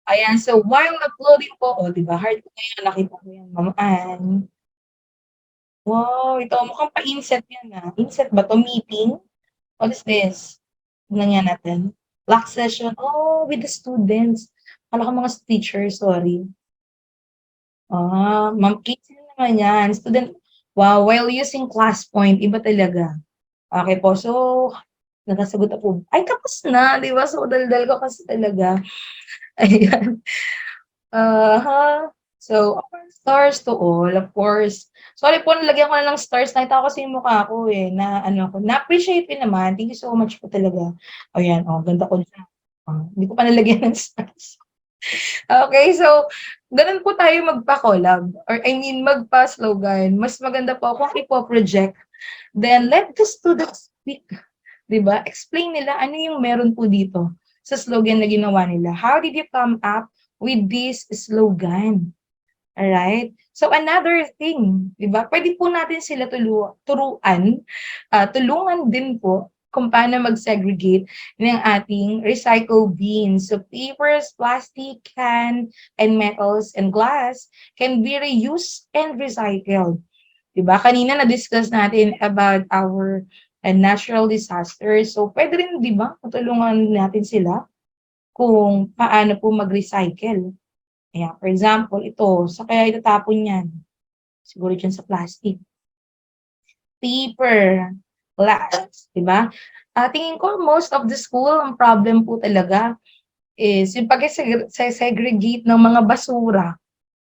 B: Ayan, so while uploading po, oh, 'di ba heart ko na 'yan, nakita ko 'yan, Ma'am Ann. Wow, ito mukhang pa-inset 'yan, Inset ba 'to, meeting? What is this? Tingnan nga natin. Lock session, oh, with the students. Akala ko mga teacher, sorry. Ma'am Kate, sino naman 'yan? Student, wow, while using class point, iba talaga. Okay po, so nakasagot na po. Ay, tapos na, 'di ba? So, daldal ko kasi talaga. Ayan. So, of course, stars to all, of course. Sorry po, nalagyan ko na ng stars. Nakita ko kasi yung mukha ko, na ano ko. Na-appreciate ko naman. Thank you so much po talaga. Ayan, oh, ganda ko diyan. Hindi ko pa nalagyan ng stars. Okay, so gano'n po tayo magpa-collab or I mean magpa-slogan. Mas maganda po kung ipo-project, then let the students speak, 'di ba? Explain nila ano yung meron po dito sa slogan na ginawa nila. How did you come up with this slogan? Alright? So another thing, 'di ba? Puwede po natin sila tulungan din po kung paano mag-segregate ng ating recycle bins. So papers, plastic, can, and metals and glass can be reused and recycled. 'Di ba? Kanina na-discuss natin about our natural disasters. So puwede rin, 'di ba, matulungan natin sila kung paano po mag-recycle. Ayan, for example, ito, saan kaya itatapon 'yan? Siguro diyan sa plastic. Paper, class, di ba? Tingin ko most of the school, ang problem po talaga is yung pag-segregate ng mga basura.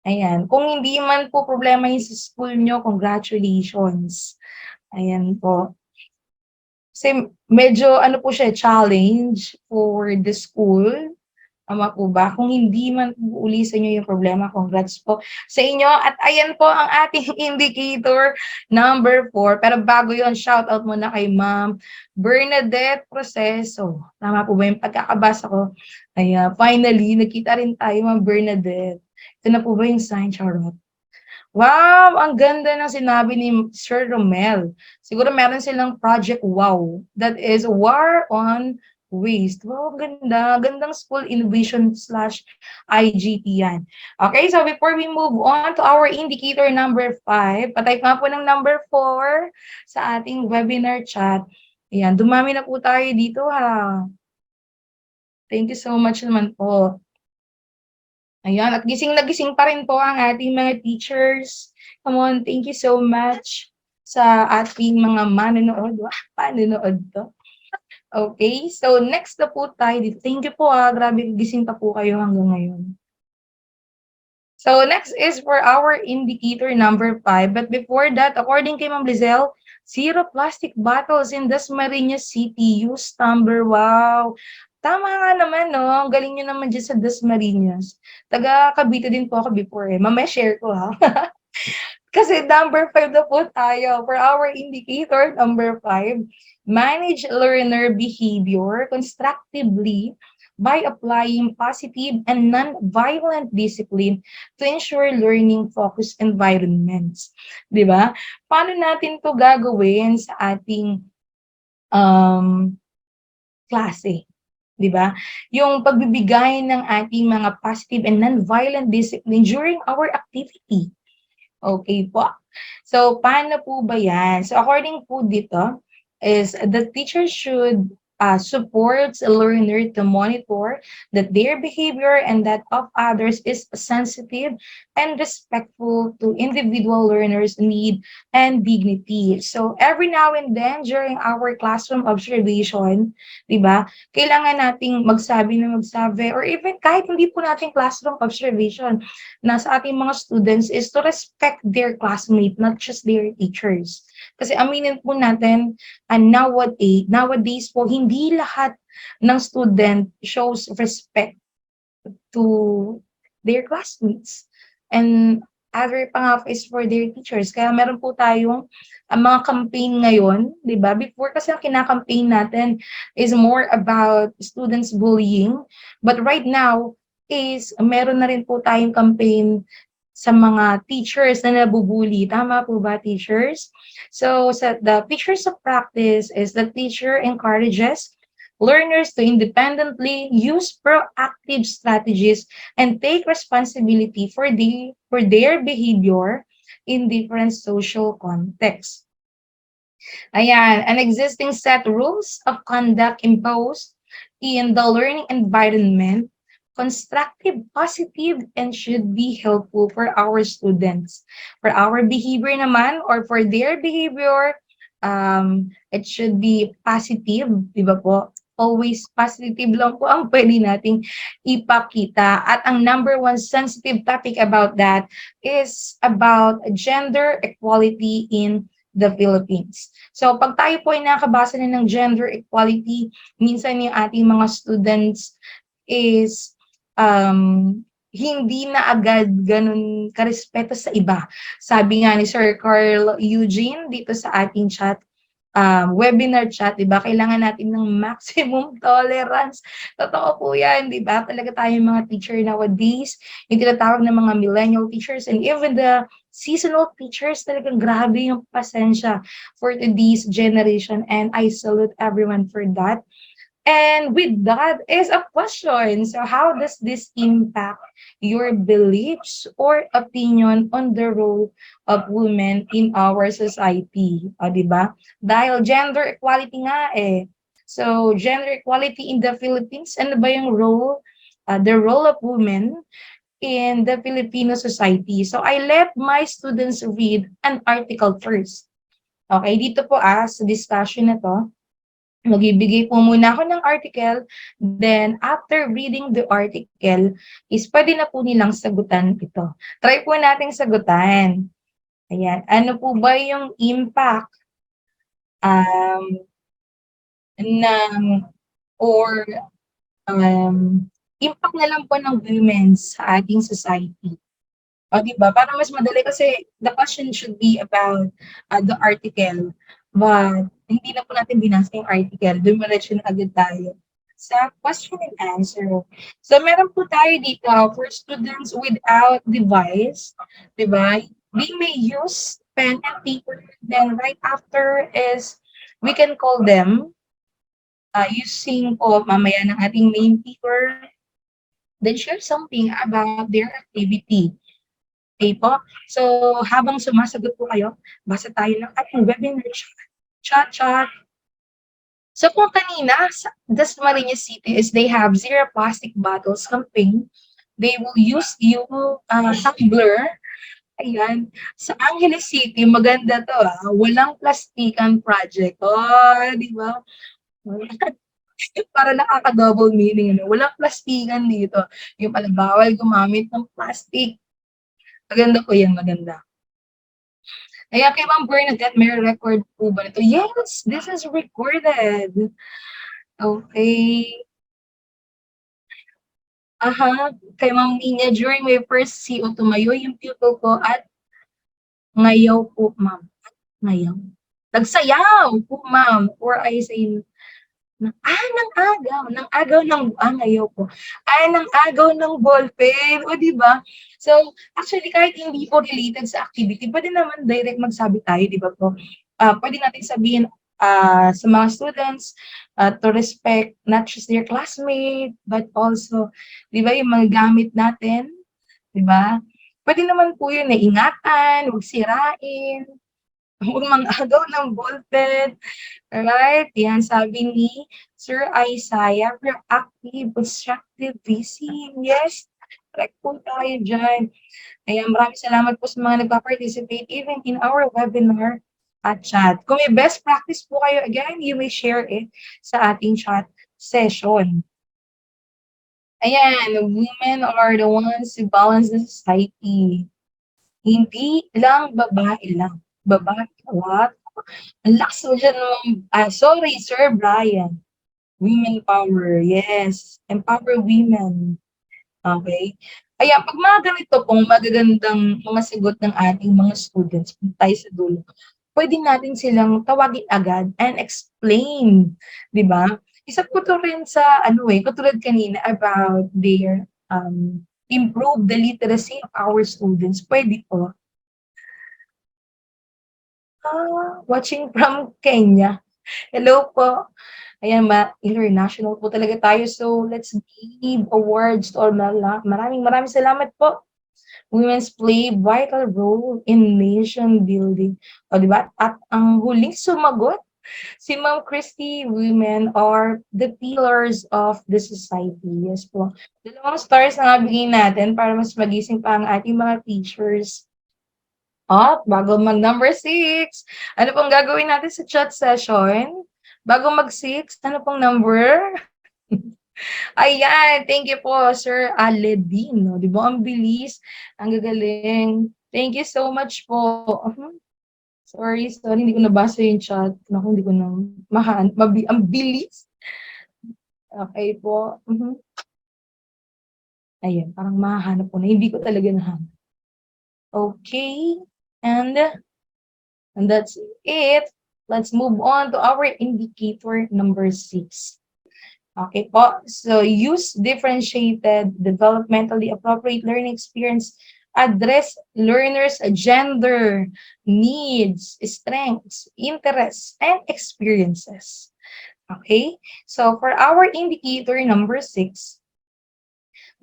B: Ayan. Kung hindi man po problema yung sa school nyo, congratulations. Ayan po. Kasi medyo ano po siya, challenge for the school. Tama po ba? Kung hindi man po uli sa inyo yung problema, congrats po sa inyo. At ayan po ang ating indicator number 4. Pero bago yon, shout out muna kay Ma'am Bernadette Proceso. Tama po ba yung pagkakabasa ko? Ayan, finally, nakita rin tayo, Ma'am Bernadette. Ito na po ba yung sign, Charlotte? Wow, ang ganda ng sinabi ni Sir Romel. Siguro meron silang project wow. That is War on Waste. Wow, ganda. Gandang school innovation slash IGP yan. Okay, so before we move on to our indicator number 5, patay nga po ng number 4 sa ating webinar chat. Ayan, dumami na po tayo dito ha. Thank you so much naman po. Ayan, at gising na gising pa rin po ang ating mga teachers. Come on, thank you so much sa ating mga manonood. Panonood to. Okay, so next na po tayo dito. Thank you po grabe, gising pa po kayo hanggang ngayon. So next is for our indicator number 5. But before that, according kay Ma'am Lizelle, 0 plastic bottles in Dasmariñas City. Use tumbler. Wow. Tama nga naman, no? Ang galing nyo naman dyan sa Dasmariñas. Taga Cavite din po ako before eh. Mamaya share ko ha. Kasi number 5 na po tayo. For our indicator number 5, manage learner behavior constructively by applying positive and non-violent discipline to ensure learning-focused environments. Di ba? Paano natin to gagawin sa ating klase? Di ba? Yung pagbibigay ng ating mga positive and non-violent discipline during our activity. Okay po. So, paano po ba yan? So, according po dito, is the teacher should support a learner to monitor that their behavior and that of others is sensitive and respectful to individual learners' need and dignity. So, every now and then, during our classroom observation, di ba, kailangan nating magsabi or even kahit hindi po natin classroom observation, na sa ating mga students is to respect their classmates, not just their teachers. Kasi aminin po natin, nowadays po, hindi lahat ng student shows respect to their classmates. And other pa nga is for their teachers. Kaya meron po tayong mga campaign ngayon, di ba? Before kasi ang kinakampaign natin is more about students bullying. But right now, is meron na rin po tayong campaign sa mga teachers na nabubuli. Tama po ba, teachers? So, the pictures of practice is the teacher encourages learners to independently use proactive strategies and take responsibility for their behavior in different social contexts. Ayan, an existing set rules of conduct imposed in the learning environment constructive, positive, and should be helpful for our students. For our behavior naman, or for their behavior, it should be positive, di ba po? Always positive lang po ang pwede nating ipakita. At ang number 1 sensitive topic about that is about gender equality in the Philippines. So, pag tayo po ay nakabasa na ng gender equality, minsan yung ating mga students is hindi na agad ganun karespeto sa iba. Sabi nga ni Sir Carl Eugene dito sa ating chat, webinar chat, di ba? Kailangan natin ng maximum tolerance. Totoo po yan, di ba? Talaga tayong mga teacher nowadays, yung tinatawag ng mga millennial teachers and even the seasonal teachers, talagang grabe yung pasensya for today's generation and I salute everyone for that. And with that is a question. So how does this impact your beliefs or opinion on the role of women in our society? O, diba? Dahil gender equality nga eh. So gender equality in the Philippines, ano ba yung role, the role of women in the Filipino society? So I let my students read an article first. Okay, dito po sa discussion na 'to, magbibigay po muna ako ng article, then after reading the article is puwede na po nilang sagutan ito. Try po nating sagutan. Ayan, ano po ba yung impact, um, ng or, impact na lang po ng women sa ating society? O, 'di ba? Para mas madali kasi the question should be about, the article. But hindi na po natin binasa yung article, dumiretso na agad tayo sa question and answer. So, meron po tayo dito for students without device, 'di ba? We may use pen and paper, then right after is we can call them, using po mamaya ng ating main paper, then share something about their activity. Okay po? So, habang sumasagot po kayo, basa tayo ng ating webinar chat. Chat. So, kung kanina, sa Dasmariñas City is they have zero plastic bottles campaign. They will use yung tumbler. Ayan. Sa Angeles City, maganda to walang plastikan project. Oh, di ba? Para nakaka-double meaning. Ano? Walang plastikan dito. Yung pala bawal gumamit ng plastic. Maganda po yan, maganda. Kaya kay Ma'am Bernadette, may record po ba nito? Yes, this is recorded. Okay. Kay Ma'am Nina, during my first CO tumayo yung pupil ko at ngayaw po, ma'am. Ngayaw. Nagsayaw po, ma'am. Or I say, ng agaw ng, ngayaw po. Ng agaw ng ballpen. O, di ba? So, actually, kahit hindi po related sa activity, pwede naman direct magsabi tayo, di ba po? Pwede natin sabihin sa mga students to respect not just their classmate, but also, di ba, yung mga gamit natin, di ba? Pwede naman po yun na ingatan, huwag sirain, huwag mang-agaw ng ballpen. Alright, yan sabi ni Sir Isaiah, proactive, constructive, busy. Yes, correct po tayo dyan. Ayan, maraming salamat po sa mga nagpa-participate even in our webinar at chat. Kung may best practice po kayo, again, you may share it sa ating chat session. Ayan, women are the ones who balance the society. Hindi lang babae lang. Babae, what? Ang lakas mo dyan naman. Sorry, Sir Brian. Women power, yes. Empower women. Okay? Kaya pag mga ganito pong magagandang mga sagot ng ating mga students, kung tayo sa dulo, pwede natin silang tawagin agad and explain. Di ba? Isa po to rin sa, katulad kanina about their improve the literacy of our students. Pwede po. Watching from Kenya. Hello po. Ayan, international po talaga tayo. So, let's give awards to all. Maraming salamat po. Women's play vital role in nation building. O, diba? At ang huling sumagot, si Ma'am Christy, women are the pillars of the society. Yes po. 2 stars na nabigay natin para mas magising pa ang ating mga teachers. Bago mag-number 6, ano pong gagawin natin sa chat session? Bago mag-6, ano pong number? Ayan, thank you po, Sir Aledin. No? Di ba, ang bilis, ang gagaling. Thank you so much po. Sorry, hindi ko nabasa yung chat. Naku, hindi ko na ang bilis. Okay po. Ayan, parang mahahanap ko na. Hindi ko talaga nahanap. Okay, and that's it. Let's move on to our indicator number 6. Okay po. So, use differentiated, developmentally appropriate learning experience. Address learners' gender, needs, strengths, interests, and experiences. Okay? So, for our indicator number 6,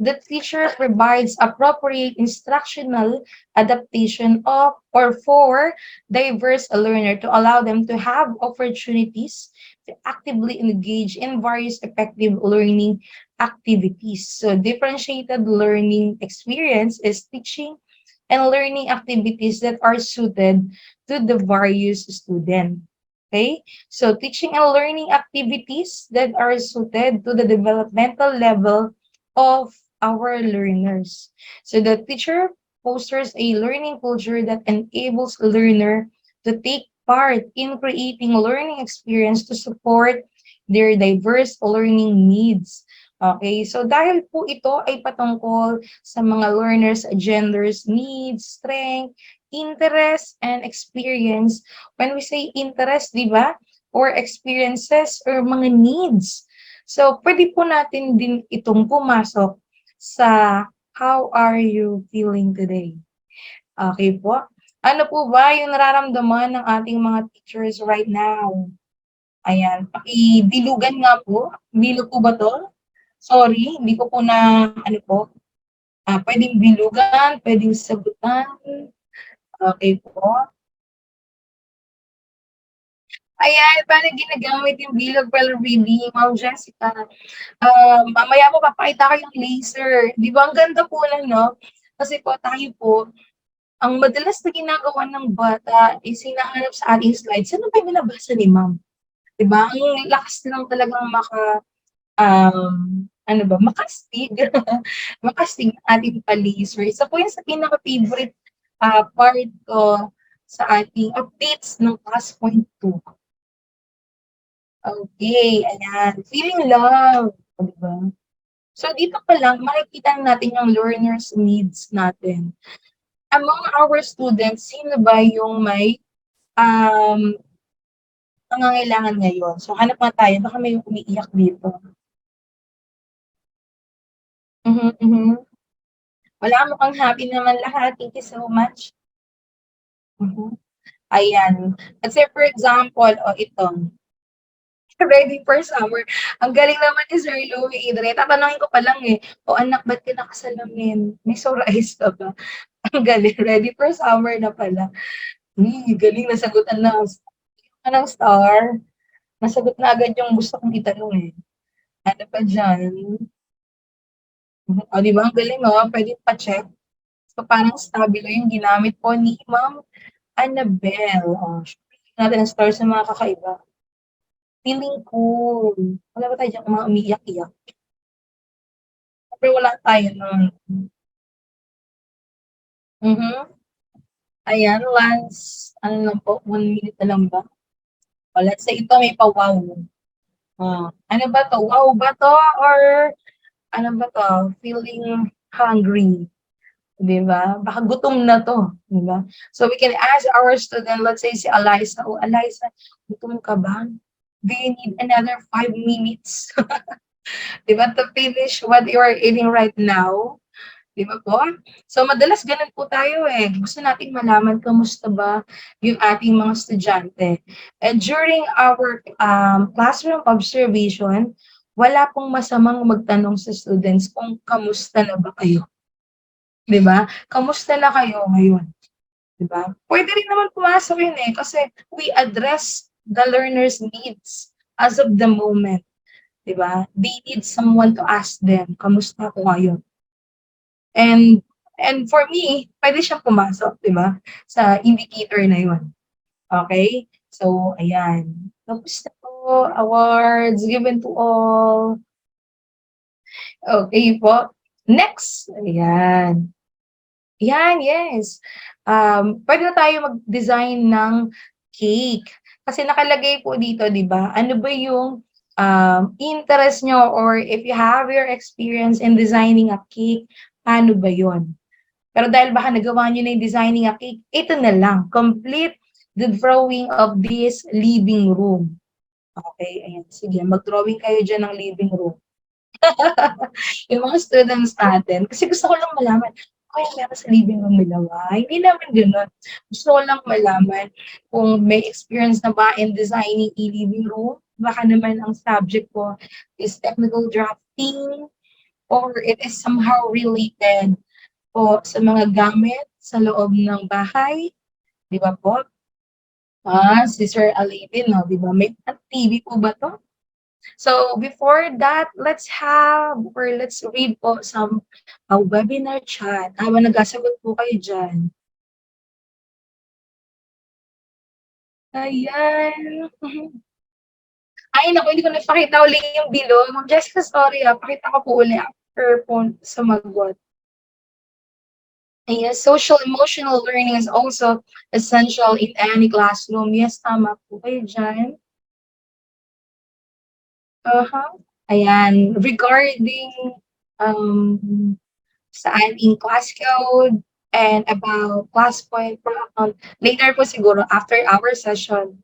B: the teacher provides appropriate instructional adaptation of or for diverse learner to allow them to have opportunities to actively engage in various effective learning activities. So differentiated learning experience is teaching and learning activities that are suited to the various student. Okay? So teaching and learning activities that are suited to the developmental level of our learners. So the teacher fosters a learning culture that enables learner to take part in creating learning experience to support their diverse learning needs. Okay, so dahil po ito ay patungkol sa mga learners' genders, needs, strength, interest, and experience. When we say interest, di ba? Or experiences or mga needs. So, pwede po natin din itong pumasok sa how are you feeling today? Okay po. Ano po ba yung nararamdaman ng ating mga teachers right now? Ayan, pakibilugan nga po. Bilog po ba 'to? Sorry, hindi ko po na ano po, puwedeng bilugan, puwedeng sagutan. Okey po. Ayan, paano ginagamit yung bilog while reading, Ma'am Jessica? Mamaya po papakita ko yung laser. 'Di ba ang ganda po nun 'no? Kasi po tayo po, ang madalas na ginagawa ng bata is hinahanap sa ating slides, ano ba yung binabasa ni ma'am? 'Di ba? Ang lakas lang talagang ano ba, makastig, makastig ang ating pa-laser. Isa po yan sa pinaka-favorite part ko sa ating updates ng class point 2. Okay, ayan. Feeling love, o, di ba? So, dito pa lang, makikita natin yung learners' needs natin. Among our students, sino ba yung may um, pangangailangan ngayon? So, hanap nga tayo. Baka may umiiyak dito. Mhm, mhm. Wala, mukhang happy naman lahat. Thank you so much. Mhm. Ayan. Let's say for example, o ito, ready for summer. Ang galing naman ni Sir Louie Idre. Tatanungin ko pa lang eh, "O anak, ba't ka nakasalamin? May sore eyes ka ba?" Ang galing, ready for summer na pala. Galing nasagutan na. Anong star? Nasagot na agad yung gusto kong itanong eh. Ano pa diyan? O, di ba ang galing 'no, puwede pa-check. So, parang stabilo yung ginamit po ni Ma'am Annabel. Oh, bigyan natin ng star sa mga kakaiba. Feeling cool. Wala ba tayo diyang mga umiiyak-iyak? Siyempre wala tayo nun. Mhm. Ayan, once ano lang po, 1 minute na lang ba? O let's say ito may pa-wow. Ano ba 'to, wow ba 'to or ano ba 'to, feeling hungry? 'Di ba? Baka gutom na 'to, 'di ba? So we can ask our student, let's say si Eliza, "Oh, Eliza, gutom ka ba? Do you need another 5 minutes?" 'Di ba, to finish what you are eating right now, 'di ba po? So madalas gano'n po tayo, eh, gusto nating malaman kamusta ba yung ating mga estudyante. And during our, classroom observation, wala pong masamang magtanong sa students kung kamusta na ba kayo, 'di ba? Kamusta na kayo ngayon, 'di ba? Puwede rin naman pumasok yun, eh, kasi we address the learner's needs as of the moment, 'di ba? They need someone to ask them, "Kamusta po kayo?" And and for me, puwede siyang pumasok, 'di ba, sa indicator na yun, okey? So, ayan. Tapos na po, awards given to all. Okey po. Next, ayan. Yan, yes. Puwede na tayo mag-design ng cake. Kasi nakalagay po dito, 'di ba, ano ba yung, interest niyo or if you have your experience in designing a cake, paano ba yun? Pero dahil baka nagawa niyo na yung designing a cake, ito na lang, complete the drawing of this living room. Okey, ayan, sige mag-drawing kayo diyan ng living room. Yung mga students natin, kasi gusto ko lang malaman, ano kaya meron sa living room nila ba? Hindi naman gano'n. Gusto ko lang malaman kung may experience na ba in designing a living room. Baka naman ang subject ko is technical drafting or it is somehow related po sa mga gamit sa loob ng bahay, 'di ba po? Si Sir Alvin 'no, 'di ba, may TV po ba 'to? So before that, let's read po some webinar chat. Nagsasagot po kayo dyan. Ayan. Ay, naku, hindi ko napakita uli yung below. Ma'am Jessica, sorry pakita ko po uli after po sumagot. Yes, social emotional learning is also essential in any classroom. Yes, tama po kayo dyan. Ayan, regarding um, sa ating class code and about class point for later po siguro after our session.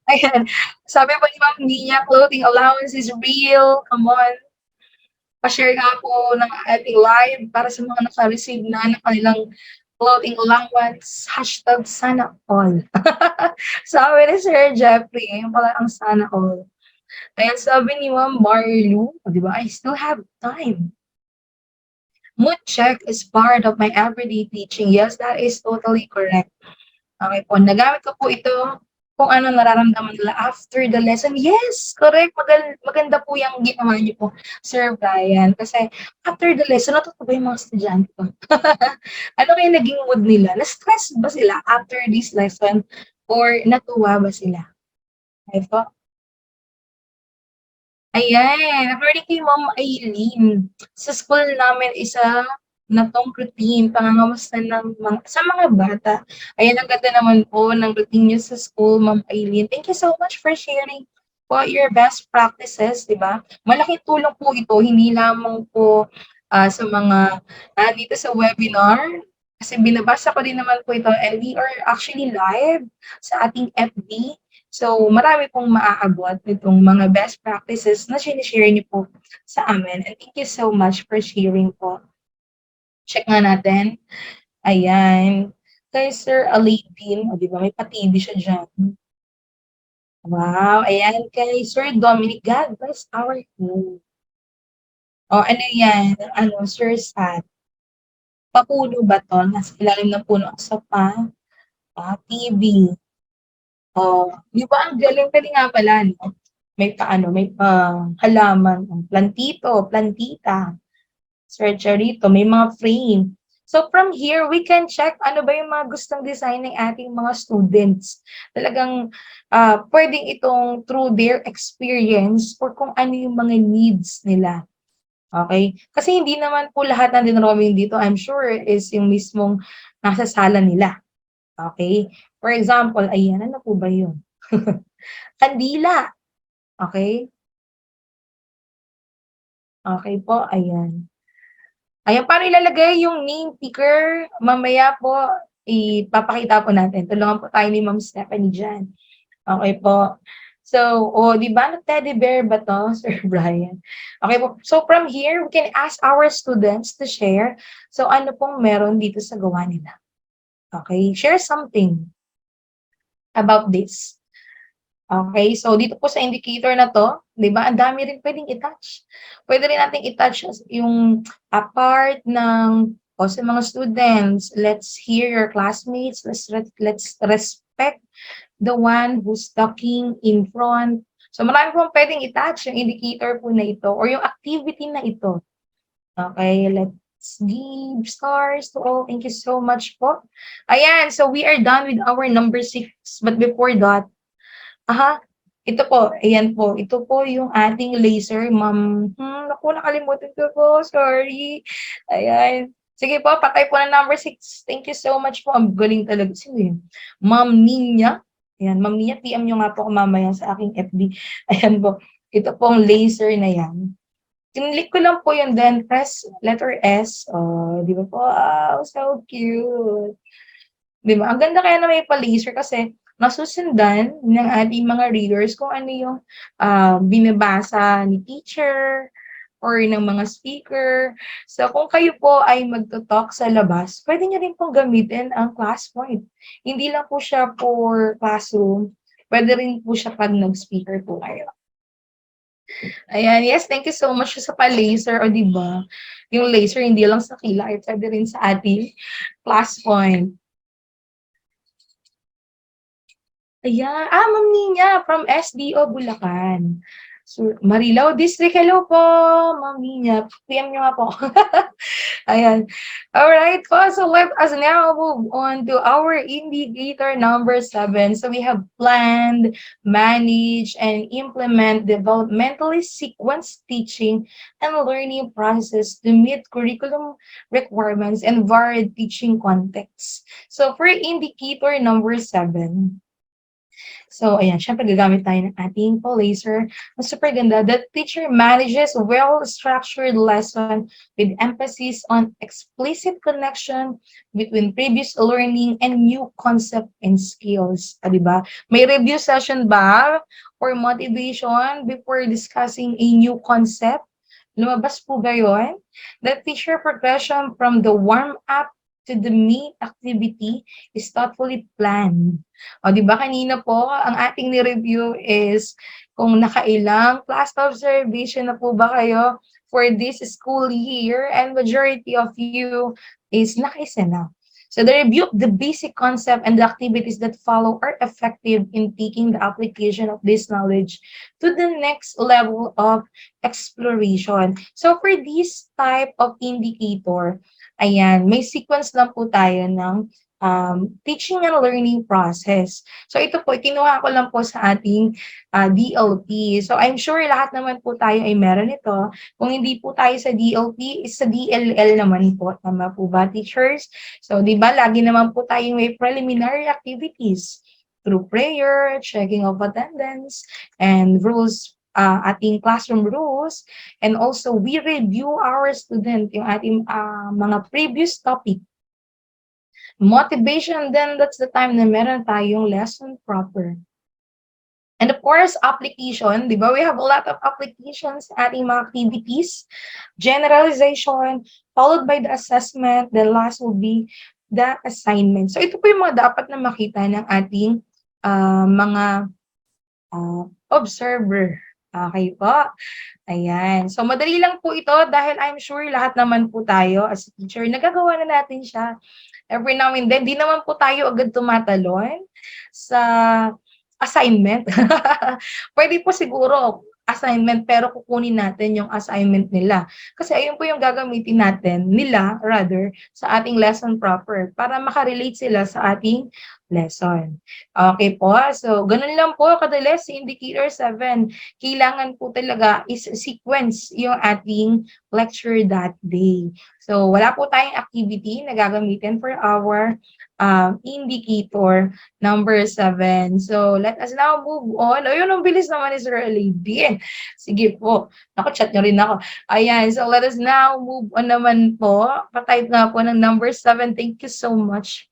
B: Ayan, sabi po ni Ma'am Nia, clothing allowance is real. Come on, pa-share nga po ng ating live para sa mga naka-receive na ng kanilang clothing allowance. Hashtag sana all. Sabi ni Sir Jeffrey, yun pala ang sana all. Ayan, sabi ni Ma'am Marlu, di ba, I still have time. Mood check is part of my everyday teaching. Yes, that is totally correct. Okay po, nagamit ko po ito kung ano nararamdaman nila after the lesson. Yes, correct. Maganda po yung ginawa niyo po, Sir Brian. Kasi after the lesson, natuto ba yung mga estudyante ko? Ano kaya naging mood nila? Na-stress ba sila after this lesson? Or natuwa ba sila? Okay po. Ayan, according kay Ma'am Aileen, sa school namin isa na 'tong routine, pangangamusta ng sa mga bata. Ayan, ang ganda naman po ng routine niyo sa school, Ma'am Aileen. Thank you so much for sharing po your best practices, 'di ba? Malaking tulong po ito, hindi lamang po, sa mga, dito sa webinar, kasi binabasa ko din naman po ito and we are actually live sa ating FB. So, marami pong maaabot nitong mga best practices na sinishare niyo po sa amin. And thank you so much for sharing po. Check nga natin. Ayan. Kay Sir Aladin, o di ba may patidi siya dyan. Wow, ayan. Kay Sir Dominic, God bless our home. O ano yan? Ano, Sir Sat? Papuno ba to? Nasa ilalim ng puno sa TV. Oh, di ba ang galing pwede nga pala, no? May paano, may halaman, plantito, plantita, surgery may mga frame. So from here, we can check ano ba yung mga gustong design ng ating mga students. Talagang pwedeng itong through their experience or kung ano yung mga needs nila. Okay? Kasi hindi naman po lahat ng dinrowing dito, I'm sure, is yung mismong nasa sala nila. Okay? For example, ayan, ano po ba yun? Kandila. Okay? Okay po, ayan. Ayan, paano ilalagay yung name picker? Mamaya po, ipapakita po natin. Tulungan po tayo ni Ma'am Stephanie dyan. Okay po. So, di ba teddy bear ba to, Sir Brian? Okay po. So, from here, we can ask our students to share. So, ano pong meron dito sa gawa nila? Okay, share something about this. Okay, so dito po sa indicator na to, di ba, ang dami rin pwedeng i-touch. Pwede rin natin i-touch yung part ng, sa mga students, let's hear your classmates, let's respect the one who's talking in front. So marami pong pwedeng i-touch yung indicator po na ito or yung activity na ito. Okay, let's give stars to all. Thank you so much po. Ayan, so we are done with our number 6. But before that, ito po, ayan po. Ito po yung ating laser, ma'am. Naku, nakalimutan ko po. Sorry. Ayan. Sige po, patay po na number 6. Thank you so much po. Ang galing talaga. Sino yun? Ma'am Ninya. Ayan, Ma'am Ninya, PM nyo nga po ako mamaya sa aking FB. Ayan po. Ito pong laser na yan. Kinlik ko lang po yun, then press letter S. Oh, di ba po? Wow, so cute. Di ba? Ang ganda kaya na may pa-laser kasi nasusundan ng ating mga readers kung ano yung binabasa ni teacher or ng mga speaker. So, kung kayo po ay magto-talk sa labas, pwede nyo rin pong gamitin ang class point. Hindi lang po siya for classroom. Pwede rin po siya pag nag-speaker po kayo. Ayan, yes, thank you so much sa pa-laser. O, di ba? Yung laser, hindi lang sa kilay, pwede rin sa ating class point. Ayan. Ma'am Nina from SDO Bulacan. So, Marilao District, hello po, Ma'am Nina. PM nyo nga po. Ayan. All right po. So let us now move on to our indicator number 7. So we have planned, manage, and implement developmentally sequenced teaching and learning processes to meet curriculum requirements and varied teaching contexts. So for indicator number 7, so, ayan, syempre gagamit tayo ng ating laser. Ang super ganda, the teacher manages well-structured lesson with emphasis on explicit connection between previous learning and new concept and skills. Di ba? May review session ba or motivation before discussing a new concept? Lumabas po ba yun? The teacher progression from the warm-up to the main activity is thoughtfully planned. O, di ba kanina po, ang ating ni-review is kung nakailang class observation na po ba kayo for this school year, and majority of you is nakaisa na. So the review of the basic concept and the activities that follow are effective in taking the application of this knowledge to the next level of exploration. So for this type of indicator, ayan, may sequence lang po tayo ng teaching and learning process. So ito po, kinuha ko lang po sa ating DLP. So I'm sure lahat naman po tayo ay meron ito. Kung hindi po tayo sa DLP, is sa DLL naman po. Tama po ba, teachers? So di ba, lagi naman po tayong may preliminary activities through prayer, checking of attendance, and rules, ating classroom rules, and also we review our student, yung ating mga previous topic. Motivation, then that's the time na meron tayong lesson proper. And of course, application, di ba? We have a lot of applications sa ating mga activities. Generalization, followed by the assessment. The last will be the assignment. So ito po yung mga dapat na makita ng ating mga observer. Okay po. Ayan. So madali lang po ito dahil I'm sure lahat naman po tayo as a teacher, nagagawa na natin siya. Every now and then, di naman po tayo agad tumatalon sa assignment. Pwede po siguro assignment, pero kukunin natin yung assignment nila. Kasi ayun po yung gagamitin natin, rather, sa ating lesson proper para makarelate sila sa ating lesson. Okay po, so ganun lang po kadalas sa indicator 7. Kailangan po talaga is sequence yung ating lecture that day. So wala po tayong activity na gagamitin for our indicator number 7. So let us now move on. Ayun, ang bilis naman ni Sir Lady. Sige po. Ako, chat nyo rin ako. Ayan, so let us now move on naman po. Pa-type nga po ng number 7. Thank you so much.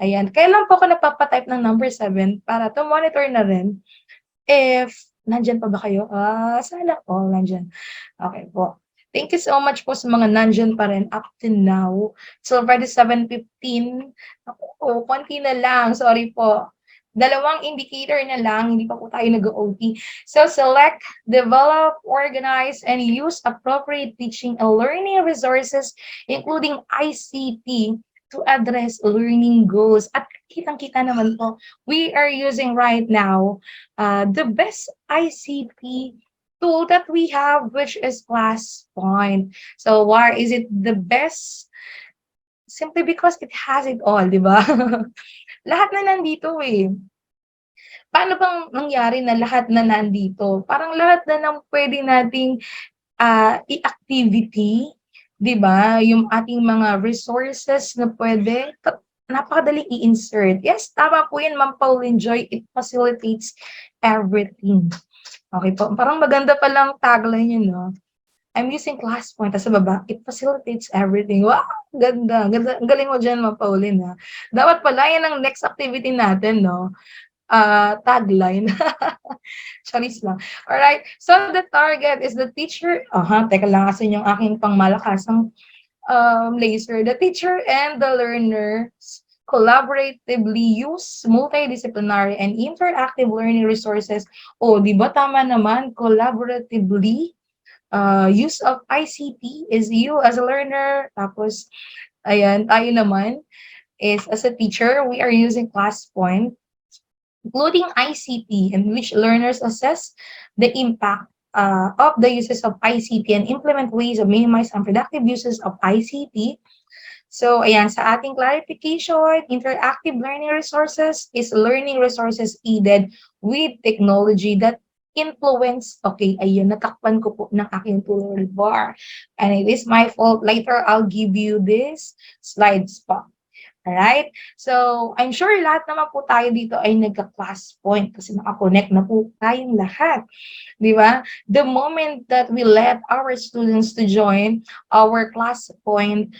B: Ayan. Kailan po ako nagpapatype ng number 7 para to monitor na rin if nandyan pa ba kayo? Sana all nandyan. Okay po. Thank you so much po sa mga nandyan pa rin up to now. It's already 7:15. Ako, konti na lang. Sorry po. Dalawang indicator na lang. Hindi pa po tayo nag-OT. So, select, develop, organize, and use appropriate teaching and learning resources, including ICT, to address learning goals. At kitang-kita naman po, we are using right now the best ICT tool that we have, which is ClassPoint. So why is it the best? Simply because it has it all, di ba? Lahat na nandito eh. Paano bang nangyari na lahat na nandito? Parang lahat na ng pwede nating i-activity, di ba? Yung ating mga resources na pwede, napakadaling i-insert. Yes, tama po yun, Ma'am Pauline Joy. It facilitates everything. Okay po. Parang maganda palang tagline yun, no? I'm using ClassPoint. Tapos sa baba, it facilitates everything. Wow! Ganda. Ganda. Ang galing mo dyan, Ma'am Pauline, ha? Dapat pala yan ang next activity natin, no? Tagline. Charis lang. Alright. So, the target is the teacher. Teka lang kasi yung aking pangmalakasang laser. The teacher and the learners collaboratively use multidisciplinary and interactive learning resources. Di ba tama naman? Collaboratively. Use of ICT is you as a learner. Tapos, ayan, tayo naman is as a teacher, we are using ClassPoint, including ICT, in which learners assess the impact of the uses of ICT and implement ways of minimize unproductive uses of ICT. So, ayan, sa ating clarification, interactive learning resources is learning resources aided with technology that influence. Okay, ayun, natakpan ko po ng aking toolbar. And it is my fault. Later, I'll give you this slides pa. Alright? So, I'm sure lahat naman po tayo dito ay nagka-class point kasi nakakonect na po tayong lahat. Di ba? The moment that we let our students to join our class point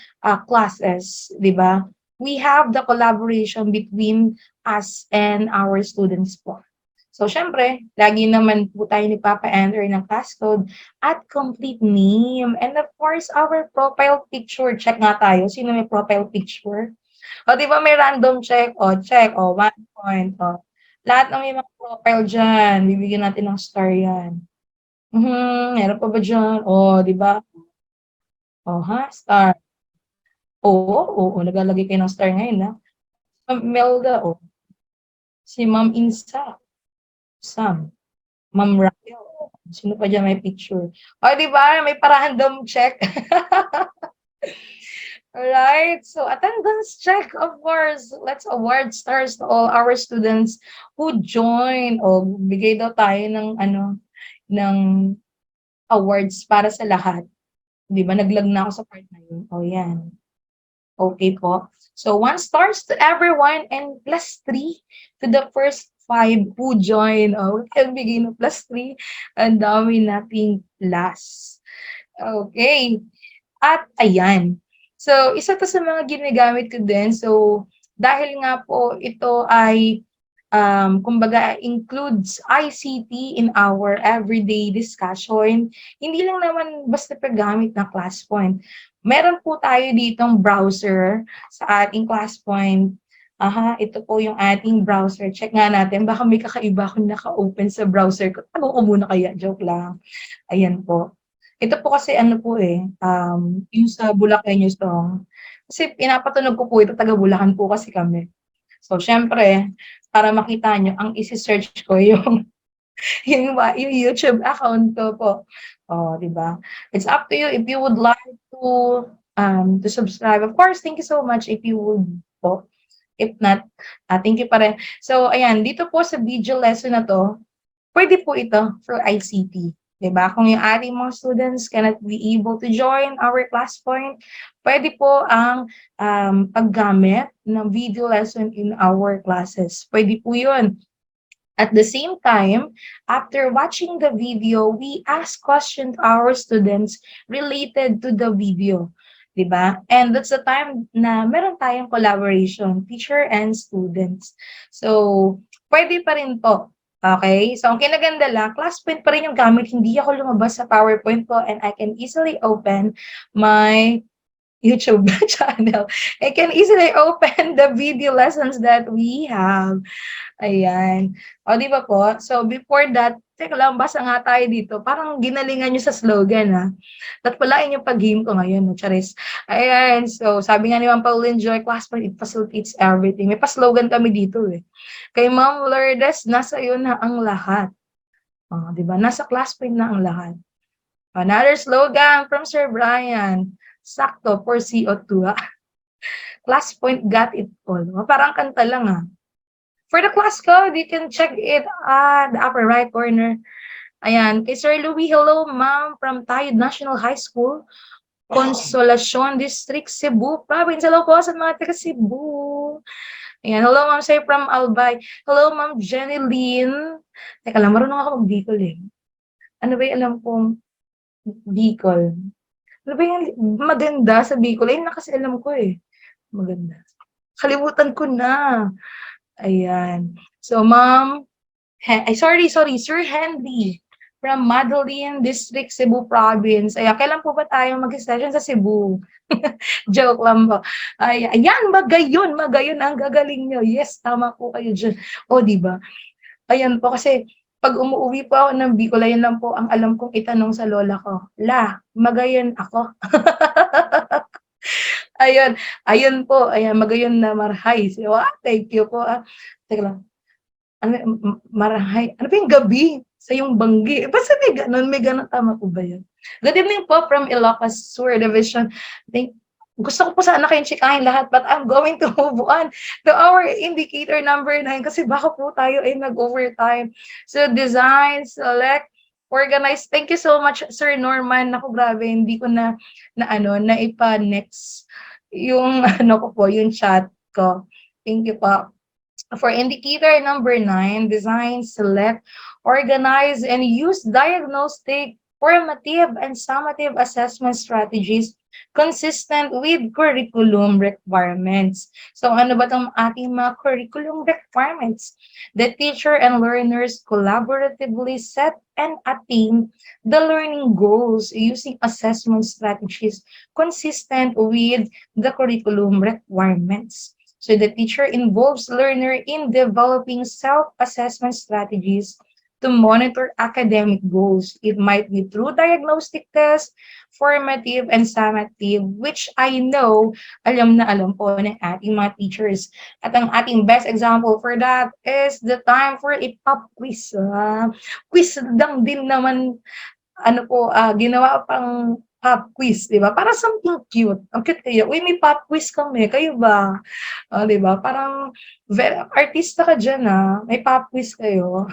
B: classes, di ba? We have the collaboration between us and our students po. So, syempre, lagi naman po tayo nagpapa-enter ng class code at complete name. And of course, our profile picture. Check nga tayo. Sino may profile picture? O, di ba may random check? O, check. O, 1 point. O. Lahat ng may mga profile dyan, bibigyan natin ng star yan. Meron pa ba dyan? O, di ba? O, ha? Star. Oo, naglalagay kayo ng star ngayon, ha? Ma'am Melda, o. Si Ma'am Insa. Sam. Ma'am Raquel. Sino pa dyan may picture? O, di ba? May pa-random check. Alright, so attendance check, of course. Let's award stars to all our students who join. O, bigay daw tayo ng, ng awards para sa lahat. Di ba? Naglag na ako sa part na yun. O, yan. Okay po. So, 1 stars to everyone and +3 to the first 5 who join. O, bigay ng +3. Ang dami nating plus. Okay. At, ayan. So, isa to sa mga ginagamit ko din. So, dahil nga po ito ay, kumbaga, includes ICT in our everyday discussion, hindi lang naman basta paggamit ng ClassPoint. Meron po tayo ditong browser sa ating ClassPoint. Ito po yung ating browser. Check nga natin. Baka may kakaiba kung naka-open sa browser ko. Tago ko muna kaya. Joke lang. Ayan po. Ito po kasi yung sa Bulacan song. Kasi pinapatunog ko po ito, taga Bulacan po kasi kami. So, syempre, para makita nyo, ang isi-search ko yung, yung YouTube account ko po. O, di ba? It's up to you if you would like to subscribe. Of course, thank you so much if you would po. If not, thank you pa rin. So, ayan, dito po sa video lesson na to, pwede po ito for ICT. Diba? Kung yung ating mga students cannot be able to join our class point, pwede po ang paggamit ng video lesson in our classes. Pwede po yun. At the same time, after watching the video, we ask questions to our students related to the video. Diba? And that's the time na meron tayong collaboration, teacher and students. So, pwede pa rin po. Okay? So, ang kinaganda lang, ClassPoint pa rin yung gamit. Hindi ako lumabas sa PowerPoint ko and I can easily open my YouTube channel. I can easily open the video lessons that we have. Ayan. O, di ba po? So, before that, teka lang, basa nga tayo dito. Parang ginalingan nyo sa slogan, ha? At palain yung pag-game ko ngayon, no? Charis. Ayan. So, sabi nga ni Ma'am Pauline Joy, ClassPoint, it facilitates everything. May pa-slogan kami dito, eh. Kay Ma'am Lourdes, nasa iyo na ang lahat. O, di ba? Nasa ClassPoint na ang lahat. Another slogan from Sir Brian. Sakto for CO2, ha? ClassPoint got it all. Parang kanta lang, ha? For the class code, you can check it at the upper right corner. Ayan. Kay Sir Louis, hello, ma'am, from Tayud National High School, Consolacion District, Cebu Province. Hello po sa mga taga Cebu. Ayan. Hello, ma'am, sir, from Albay. Hello, ma'am, Jenny Lynn. Teka lang, marunong ako mag-Bicol, eh. Ano ba yung alam kong Bicol? Ano ba yung maganda sa Bicol? Ayun na kasi alam ko, eh. Maganda. Kalimutan ko na. Ayan. So, ma'am, Sir Henry from Madeline District, Cebu Province. Ayan, kailan po ba tayo mag-session sa Cebu? Joke lang po. Ayan, magayon ang gagaling nyo. Yes, tama po kayo dyan. O, diba? Ayan po, kasi pag umuwi po ako ng Bicol, ayan lang po ang alam kong itanong sa lola ko. La, magayon ako. Ayun po, ayan, magayon na marhay. So, thank you po. Teka lang. Marhay, ano ba yung gabi? sa yung banggi. Basta may ganun, tama po ba yun? Good evening po from Ilocos Sur Division. Gusto ko po sana kayong chikahin lahat, but I'm going to move on to our indicator number 9 kasi baka po tayo ay nag-overtime. So, design, select, organize. Thank you so much, Sir Norman. Naku, grabe, hindi ko na ipa-next yung, ano ko po, yung chat ko. Thank you po. For indicator number 9, design, select, organize, and use diagnostic, formative, and summative assessment strategies consistent with curriculum requirements. So ano ba itong ating mga curriculum requirements? The teacher and learners collaboratively set and attain the learning goals using assessment strategies consistent with the curriculum requirements. So the teacher involves learner in developing self-assessment strategies to monitor academic goals. It might be through diagnostic tests, formative, and summative, which I know alam na alam po ng ating mga teachers. At ang ating best example for that is the time for a pop quiz. Quiz lang din naman ginawa pang pop quiz, di ba? Para something cute. Ang cute kayo. Uy, may pop quiz kami. Kayo ba? Di ba? Parang artista ka dyan, May pop quiz kayo.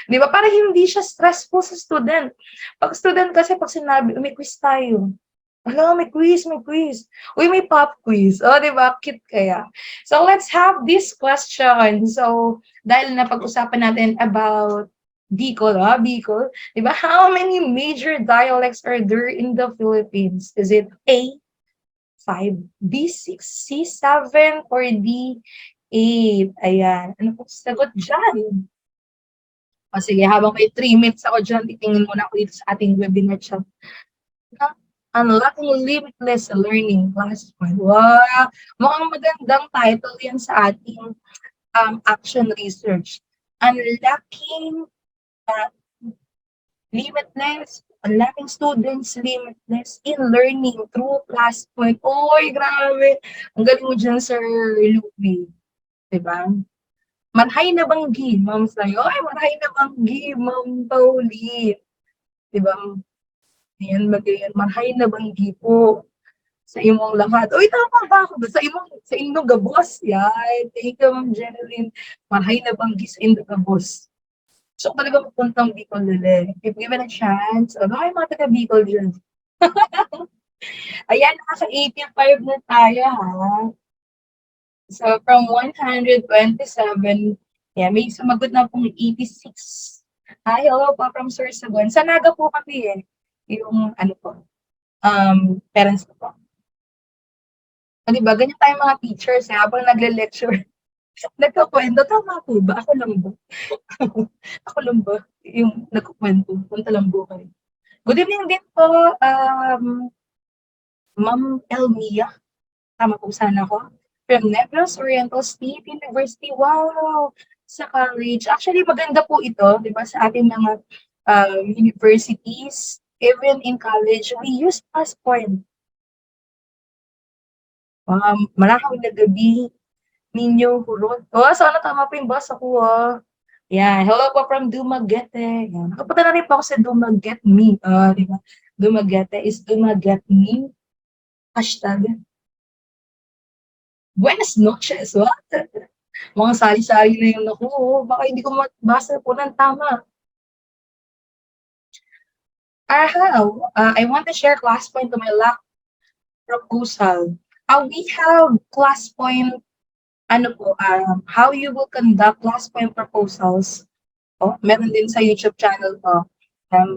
B: Di ba? Para hindi siya stressful sa student. Pag student kasi, pag sinabi, may quiz tayo. May quiz, may quiz. Uy, may pop quiz. Di ba? Cute kaya. So, let's have this question. So, dahil napag-usapan natin about Bicol, Bicol. Diba? How many major dialects are there in the Philippines? Is it A, 5, B, 6, C, 7, or D, 8? Ayan. Ano po sagot dyan? Sige, habang may 3 minutes ako dyan, titingin muna ako dito sa ating webinar chat. Unlocking Limitless Learning Class 1. Wow! Mukhang magandang title yan sa ating action research. Unlocking unlocking students limitless in learning through class point. Oy, grabe. Ang galing mo dyan, Sir Luby. Diba? Marhay na banggi, Ma'am Sayo. Ay, marhay na banggi, Ma'am Pauli. Diba? Ayan, magayon. Marhay na banggi po sa imong lahat. Uy, tama ba ako? Sa inyong gabos. Yan. Thank you, Ma'am Jeneline. Marhay na banggi sa inyong gabos. So, talaga pupuntang Bicol nila. If given a chance, baka yung mga taga Bicol dyan. Ayan, naka-85 na tayo, So, from 127, may sumagot na pong 86. Hi, hello po from Sorsogon. Sa Naga po kami yung, parents ko po. Diba, ganyan tayong mga teachers, habang nagle-lecture. Nagkakwento, tama po ba? Ako lang ba? Ako lang ba? Yung nagkukwento, punta lang buhay. Good evening din po, Ma'am Elmia. Tama po sana ako. From Negros Oriental State University. Wow! Sa college. Actually, maganda po ito, di ba, sa ating mga universities. Even in college, we use passport. Maraming na gabi ninyo hurot. Sana tama po yung basa ko, Yeah, hello po from Dumaguete. Yan. Nakapunta na rin po ako sa Dumaguete Me. Diba? Dumaguete is Dumaguete Me. Hashtag. Buenas noches. What? Mga sari-sari na yung naku. Baka hindi ko mabasa po ng tama. Hello. I want to share class point to my lab proposal. We have class point how you will conduct class point proposals. Meron din sa YouTube channel ko.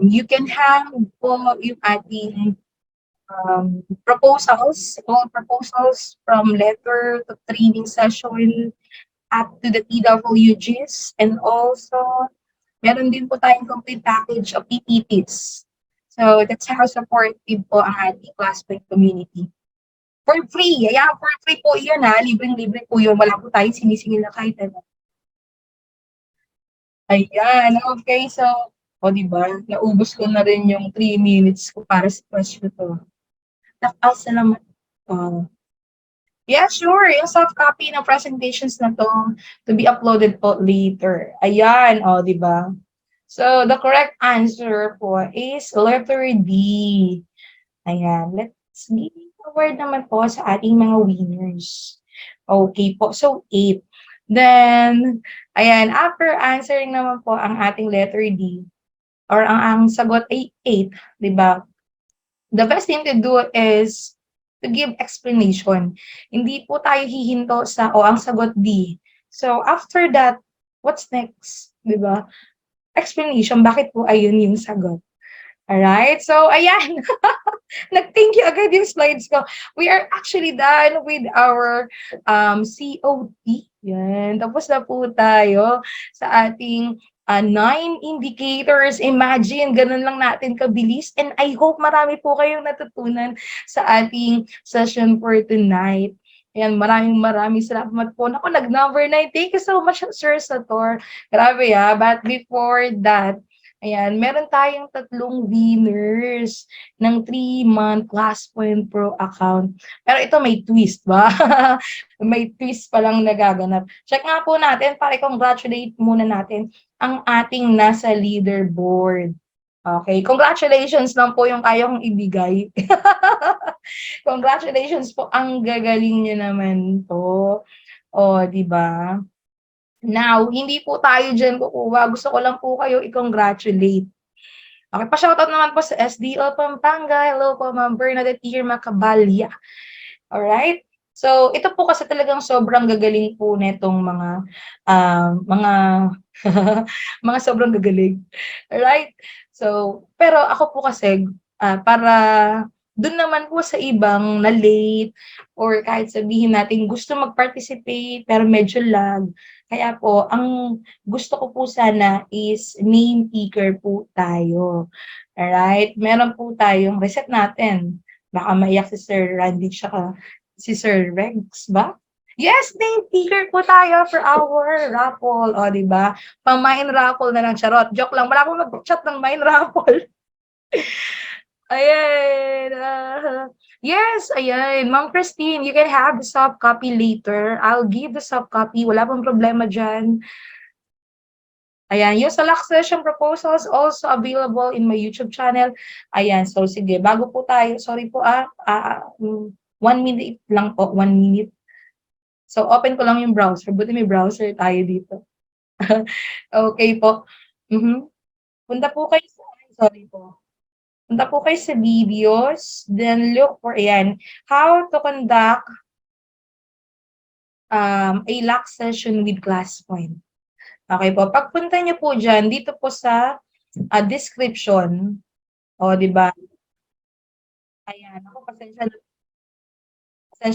B: You can have po yung ating proposals, all proposals from letter to training session up to the TWGs, and also meron din po tayong complete package of PPTs. So that's how supportive po ang ating class point community. For free. Ayan, for free po yun, Libreng-libre po yun. Wala po tayong sinisingil na kahit ano. Ayan, okay. So, diba? Naubos ko na rin yung 3 minutes ko para sa question to. Salamat. Yeah, sure. Yung soft copy ng presentations na to be uploaded po later. Ayan, diba? So, the correct answer po is letter D. Ayan, let's give award naman po sa ating mga winners. Okay po, so 8. Then, ayan, after answering naman po ang ating letter D, or ang sagot ay 8, di ba? The best thing to do is to give explanation. Hindi po tayo hihinto sa, ang sagot D. So, after that, what's next? Di ba? Explanation, bakit po ayun yung sagot. Alright, so ayan, nag-thank you agad yung slides ko. We are actually done with our COT. Yan, tapos na po tayo sa ating 9 indicators. Imagine, ganun lang natin kabilis. And I hope marami po kayong natutunan sa ating session for tonight. Ayan, maraming salamat po. Naku, nag-number 9. Thank you so much, Sir Sator. Grabe But before that, ayan, meron tayong 3 winners ng 3-month Class Point Pro account. Pero ito may twist ba? May twist pa lang nagaganap. Check nga po natin para i-congratulate muna natin ang ating nasa leaderboard. Okay, congratulations lang po yung kaya kong ibigay. Congratulations po, ang gagaling nyo naman po. O, di ba? Now, hindi po tayo dyan kukuha. Gusto ko lang po kayo i-congratulate. Okay, pa-shoutout naman po sa SDO Pampanga. Hello po, Ma'am Bernadette Macabalya. Alright? So, ito po kasi talagang sobrang gagaling po netong mga mga sobrang gagaling. Alright? So, pero ako po kasi, para dun naman po sa ibang na late or kahit sabihin natin gusto mag-participate pero medyo lag. Kaya po, ang gusto ko po sana is name picker po tayo. Alright? Meron po tayong reset natin. Baka maiyak si Sir Randy tsaka si Sir Rex ba? Yes, name picker po tayo for our raffle. O, di ba? Pang-mine raffle na lang, charot. Joke lang, wala akong mag-chat ng mine raffle. Ayan. Yes, ayan. Ma'am Christine, you can have the soft copy later. I'll give the soft copy. Wala pong problema dyan. Ayan, yung select session proposals also available in my YouTube channel. Ayan, so sige, bago po tayo, sorry po 1 minute lang po, 1 minute. So, open ko lang yung browser. Buti may browser tayo dito. Okay po. Punta po kayo sa, sorry po. Punta po kayo sa videos, then look for, ayan, how to conduct a lock session with ClassPoint. Okay po. Pagpunta niyo po dyan, dito po sa description, o, di ba? Ayan, ako, pasensya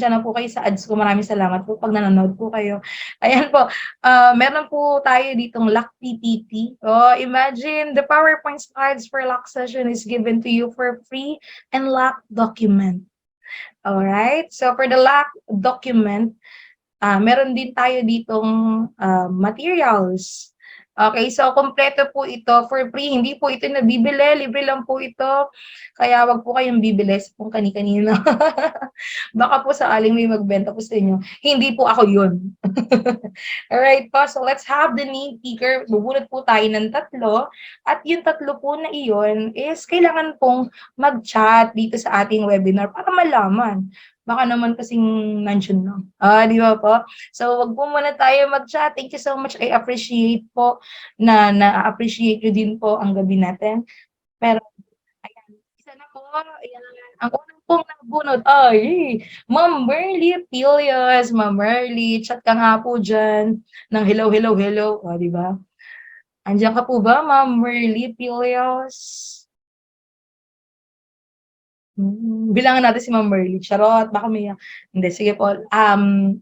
B: na po kayo sa ads ko. Maraming salamat po pag nanonood po kayo. Ayan po, meron po tayo ditong lock PPT. Oh, imagine, the PowerPoint slides for lock session is given to you for free and lock document. Alright? So, for the lock document, meron din tayo ditong materials. Okay, so kompleto po ito for free. Hindi po ito nabibili, libre lang po ito. Kaya wag po kayong bibili sa kung kani-kanino. Baka po sakaling may magbenta po sa inyo. Hindi po ako yun. Alright po, so let's have the name picker. Bubunot po tayo ng 3. At yung 3 po na iyon is kailangan pong mag-chat dito sa ating webinar para malaman. Baka naman kasing nandiyan lang. Di ba po? So, wag po muna tayo mag-chat. Thank you so much. I appreciate po na-appreciate nyo din po ang gabi natin. Pero, ayan, isa na po. Ayan, ang unang pong nabunod. Ma'am Merly Pilios. Ma'am Merly, chat ka nga po dyan ng hello, hello, hello. Di ba? Andiyan ka po ba, Ma'am Merly Pilios? Bilangan natin si Ma'am Merly. Charot, baka may... Hindi, sige po. 10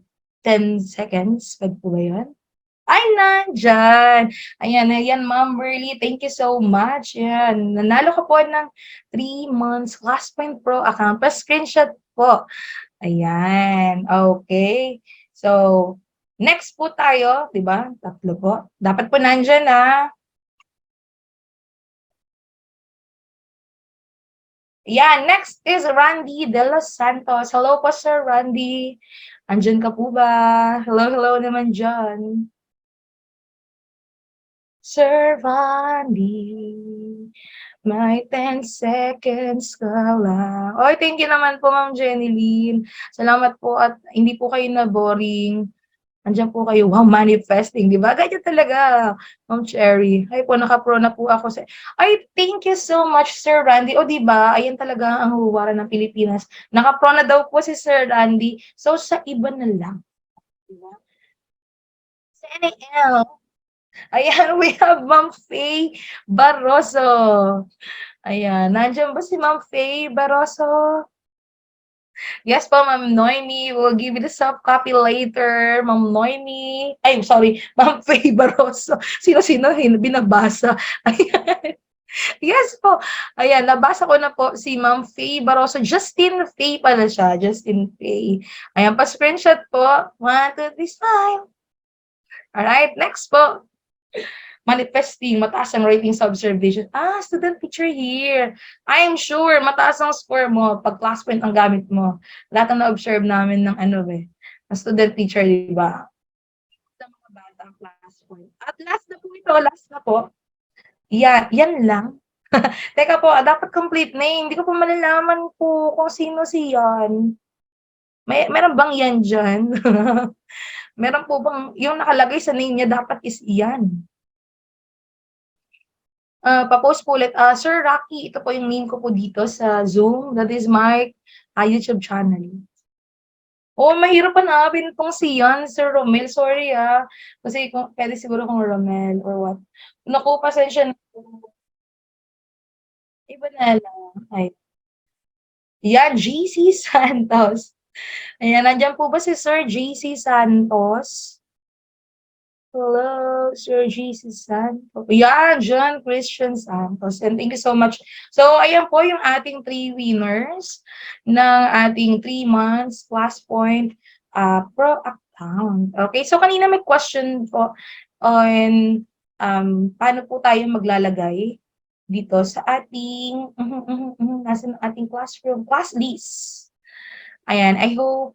B: seconds. Pwede po ba yun? Ay, nandyan. Ayan, Ma'am Merly. Thank you so much. Ayan. Nanalo ka po ng 3 months ClassPoint Pro account. Pa-screenshot po. Ayan. Okay. So, next po tayo. Diba? 3 po. Dapat po nandyan, Yeah, next is Randy De Los Santos. Hello po, Sir Randy. Andyan ka po ba? Hello naman dyan. Sir Randy, may 10 seconds ka lang. Oy, thank you naman po, Ma'am Jenilyn. Salamat po at hindi po kayo na-boring. Andiyan po kayo, wow, manifesting, di ba? Ganyan talaga, Ma'am Cherry. Ay po, naka-pro na po ako sa... Ay, thank you so much, Sir Randy. O, di ba? Ayan talaga ang huwaran ng Pilipinas. Naka-pro na daw po si Sir Randy. So, sa iba na lang. Di ba? Sa NAL. Ayan, we have Ma'am Faye Barroso. Ayan, nandiyan ba si Ma'am Faye Barroso? Yes po, Ma'am Noemi. We'll give you the soft copy later. Ma'am Noemi. Ay, sorry. Ma'am Faye Barroso. Sino-sino binabasa. Ayan. Yes po. Ayan, nabasa ko na po si Ma'am Faye Barroso. Justin Faye pala siya. Justin Faye. Ayan, pa-screenshot po. 1, 2, 3, smile. Alright, next po. Manifesting, mataas ang rating sa observation. Student teacher here. I'm sure, mataas ang score mo pag class point ang gamit mo. Lahat ang na-observe namin ng ng student teacher, di ba? Sa mga bata ang class point. At last na po ito, last na po. Yan lang. Teka po, dapat complete name. Hindi ko po malalaman po kung sino si Yan. Meron bang yan dyan? Meron po bang, yung nakalagay sa name niya dapat is Yan. Pa-post po ulit. Sir Rocky, ito po yung name ko po dito sa Zoom. That is my YouTube channel. Oh, mahirap hanapin itong si Yan, Sir Romel. Sorry Kasi pwede siguro kung Romel or what. Naku, pasensya na po. Iba na lang. Ay. Yan, JC Santos. Ayan, nandyan po ba si Sir JC Santos? Hello, Sir Jesus Santos. Yan, John Christian Santos. And thank you so much. So, ayan po yung ating 3 winners ng ating 3 months class point pro account. Okay, so kanina may question po on paano po tayo maglalagay dito sa ating nasa ating classroom, class list. Ayan, I hope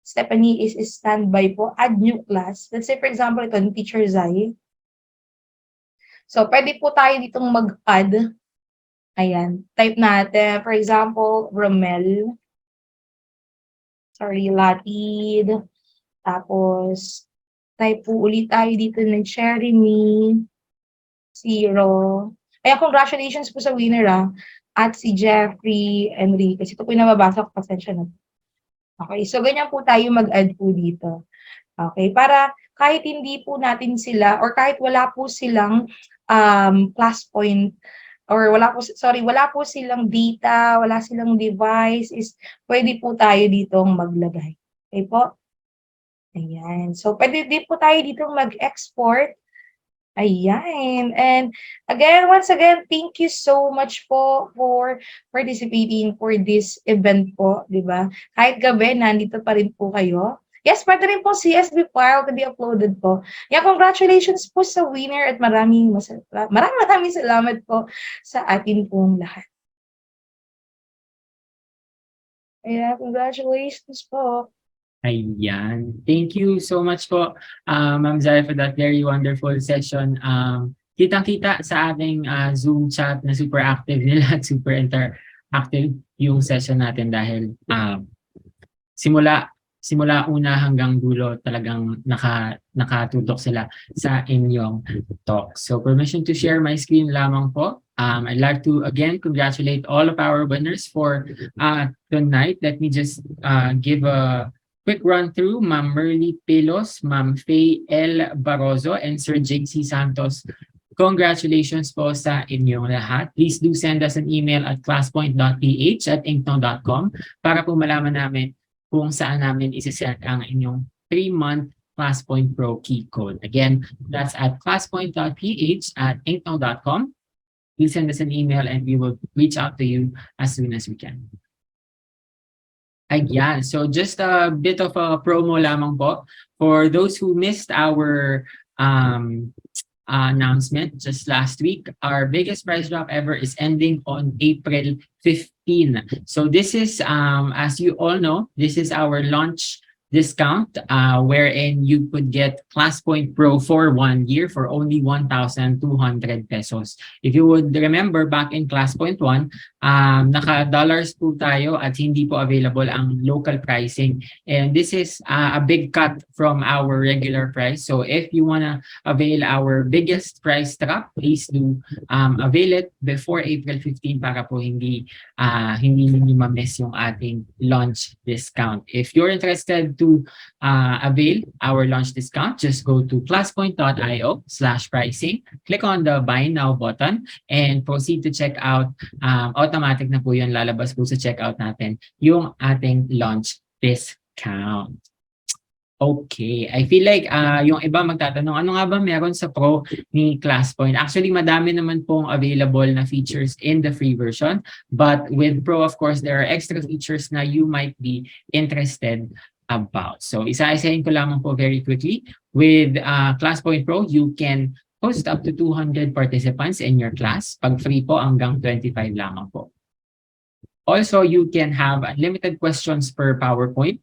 B: Stephanie is standby po, add new class. Let's say, for example, ito, ni Teacher Zai. So, pwede po tayo ditong mag-add. Ayan, type natin, for example, Romel. Sorry, Latid. Tapos, type po ulit tayo dito ng Jeremy. 0. Ayan, congratulations po sa winner at si Jeffrey Enriquez. Ito po yung nababasa ko, pasensya na. Okay, so ganyan po tayo mag-add po dito. Okay, para kahit hindi po natin sila or kahit wala po silang class point or wala po silang data, wala silang device, is pwede po tayo ditong maglagay. Okay po? Ayan. So, pwede din po tayo ditong mag-export. Ayan. And again, once again, thank you so much po for participating for this event po, di ba? Kahit gabi, nandito pa rin po kayo. Yes, pwede rin po CSV file to be uploaded po. Yeah, congratulations po sa winner at maraming salamat po sa atin pong lahat. Yeah, congratulations po.
A: Ayan. Thank you so much po, Ma'am Zai, for that very wonderful session. Kitang-kita sa ating Zoom chat na super active nila at super interactive yung session natin dahil simula una hanggang dulo talagang nakatutok sila sa inyong talk. So permission to share my screen lamang po. I'd like to again congratulate all of our winners for tonight. Let me just give a quick run through. Ma'am Merly Pelos, Ma'am Faye L. Barroso, and Sir JC Santos. Congratulations po sa inyong lahat. Please do send us an email at classpoint.ph@inkno.com para po malaman namin kung saan namin isi-set ang inyong 3-month ClassPoint Pro key code. Again, that's at classpoint.ph@inkno.com. Please send us an email and we will reach out to you as soon as we can. Ayan, so just a bit of a promo lamang po. For those who missed our announcement just last week, our biggest price drop ever is ending on April 15. So this is, as you all know, this is our launch discount wherein you could get ClassPoint Pro for 1 year for only 1,200 pesos. If you would remember back in ClassPoint 1, naka-dollars po tayo at hindi po available ang local pricing. And this is a big cut from our regular price. So if you wanna avail our biggest price drop, please do avail it before April 15 para po hindi ninyo ma-miss yung ating launch discount. If you're interested to avail our launch discount, just go to classpoint.io/pricing, click on the Buy Now button, and proceed to check out. Automatic na po yun, lalabas po sa checkout natin yung ating launch discount. Okay, I feel like yung iba magtatanong, ano nga ba meron sa Pro ni ClassPoint? Actually, madami naman pong available na features in the free version. But with Pro, of course, there are extra features na you might be interested about. So, isa-isahin ko lamang po very quickly. With ClassPoint Pro, you can host up to 200 participants in your class. Pag free po, hanggang 25 lamang po. Also, you can have unlimited questions per PowerPoint.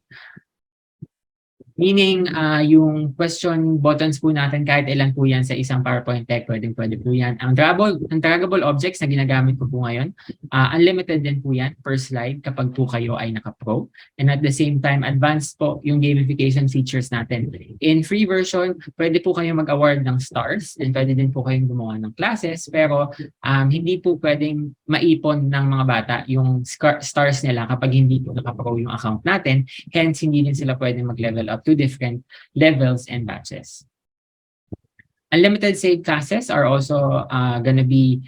A: Meaning, yung question buttons po natin, kahit ilan po yan sa isang PowerPoint deck, pwede po yan. Ang draggable objects na ginagamit ko po ngayon, unlimited din po yan per slide kapag po kayo ay naka-pro. And at the same time, advanced po yung gamification features natin. In free version, pwede po kayo mag-award ng stars and pwede din po kayong gumawa ng classes, pero hindi po pwedeng maipon ng mga bata yung stars nila kapag hindi po naka-pro yung account natin. Hence, hindi din sila pwedeng mag-level up to different levels and batches. Unlimited saved classes are also gonna be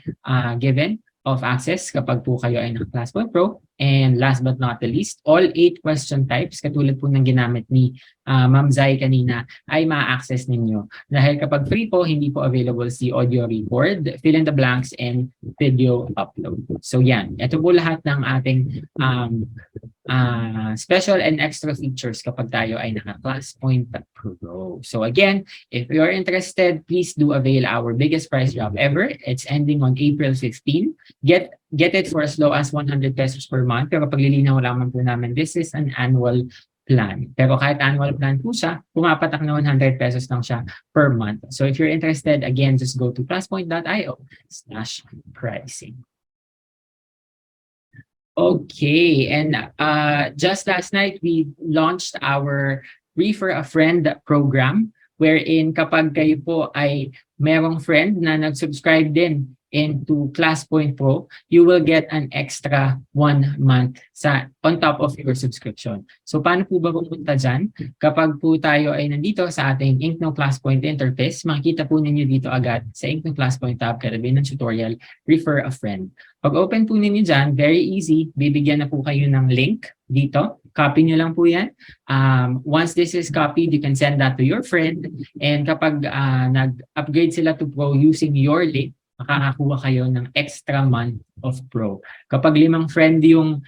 A: given of access kapag po kayo ay naka-ClassPoint Pro. And last but not the least, all 8 question types, katulad po ng ginamit ni Ma'am Zai kanina, ay ma-access ninyo. Dahil kapag free po, hindi po available si audio record, fill in the blanks, and video upload. So yan, ito po lahat ng ating special and extra features kapag tayo ay naka-ClassPoint Pro. So again, if you're interested, please do avail our biggest price drop ever. It's ending on April 15. Get it for as low as 100 pesos per month. Pero paglilinaw lamang po namin, this is an annual plan. Pero kahit annual plan po siya, pumapatak na 100 pesos lang siya per month. So if you're interested, again, just go to classpoint.io/pricing. Okay, and just last night, we launched our Refer a Friend program wherein kapag kayo po ay merong friend na nag-subscribe din into ClassPoint Pro, you will get an extra 1 month on top of your subscription. So paano po ba pupunta dyan? Kapag po tayo ay nandito sa ating Inkno ClassPoint interface, makikita po ninyo dito agad sa Inkno ClassPoint tab, katabi ng tutorial, Refer a Friend. Pag open po ninyo dyan, very easy, bibigyan na po kayo ng link dito. Copy nyo lang po yan. Once this is copied, you can send that to your friend. And kapag nag-upgrade sila to Pro using your link, makakakuha kayo ng extra month of Pro. Kapag 5 friend yung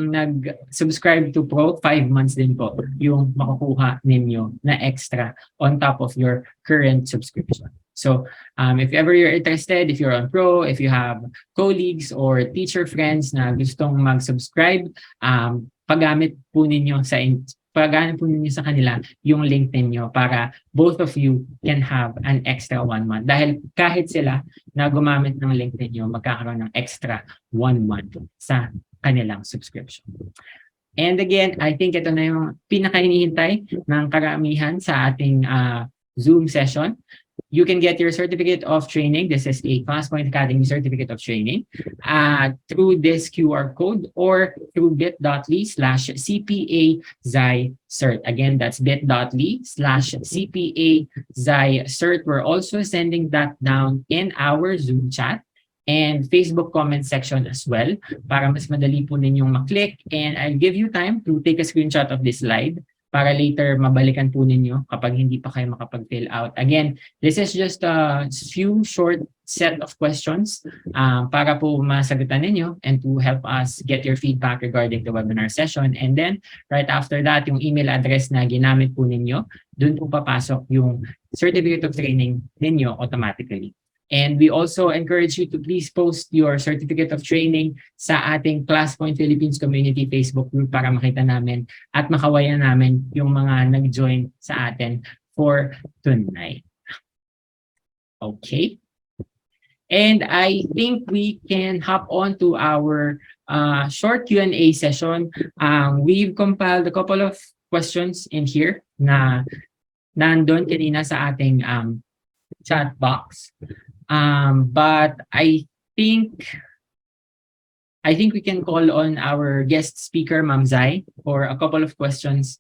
A: nag-subscribe to Pro, 5 months din po yung makukuha ninyo na extra on top of your current subscription. So if ever you're interested, if you're on Pro, if you have colleagues or teacher friends na gustong mag-subscribe, paggamit po ninyo sa kanila yung link ninyo para both of you can have an extra 1 month. Dahil kahit sila na gumamit ng link ninyo, magkakaroon ng extra 1 month sa kanilang subscription. And again, I think ito na yung pinaka-hinihintay ng karamihan sa ating Zoom session. You can get your certificate of training. This is a ClassPoint Academy certificate of training through this QR code or through bit.ly/CPA-ZAI-CERT. Again, that's bit.ly/CPA-ZAI-CERT. We're also sending that down in our Zoom chat and Facebook comment section as well para mas madali po ninyong maklik. And I'll give you time to take a screenshot of this slide para later mabalikan po ninyo kapag hindi pa kayo makapag-fill out. Again, this is just a few short set of questions para po masagutan ninyo and to help us get your feedback regarding the webinar session. And then, right after that, yung email address na ginamit po ninyo, dun po papasok yung certificate of training ninyo automatically. And we also encourage you to please post your certificate of training sa ating ClassPoint Philippines Community Facebook group para makita namin at makawayan namin yung mga nag-join sa atin for tonight. Okay. And I think we can hop on to our short Q&A session. We've compiled a couple of questions in here na nandun kanina sa ating chat box. But I think we can call on our guest speaker, Ma'am Zai, for a couple of questions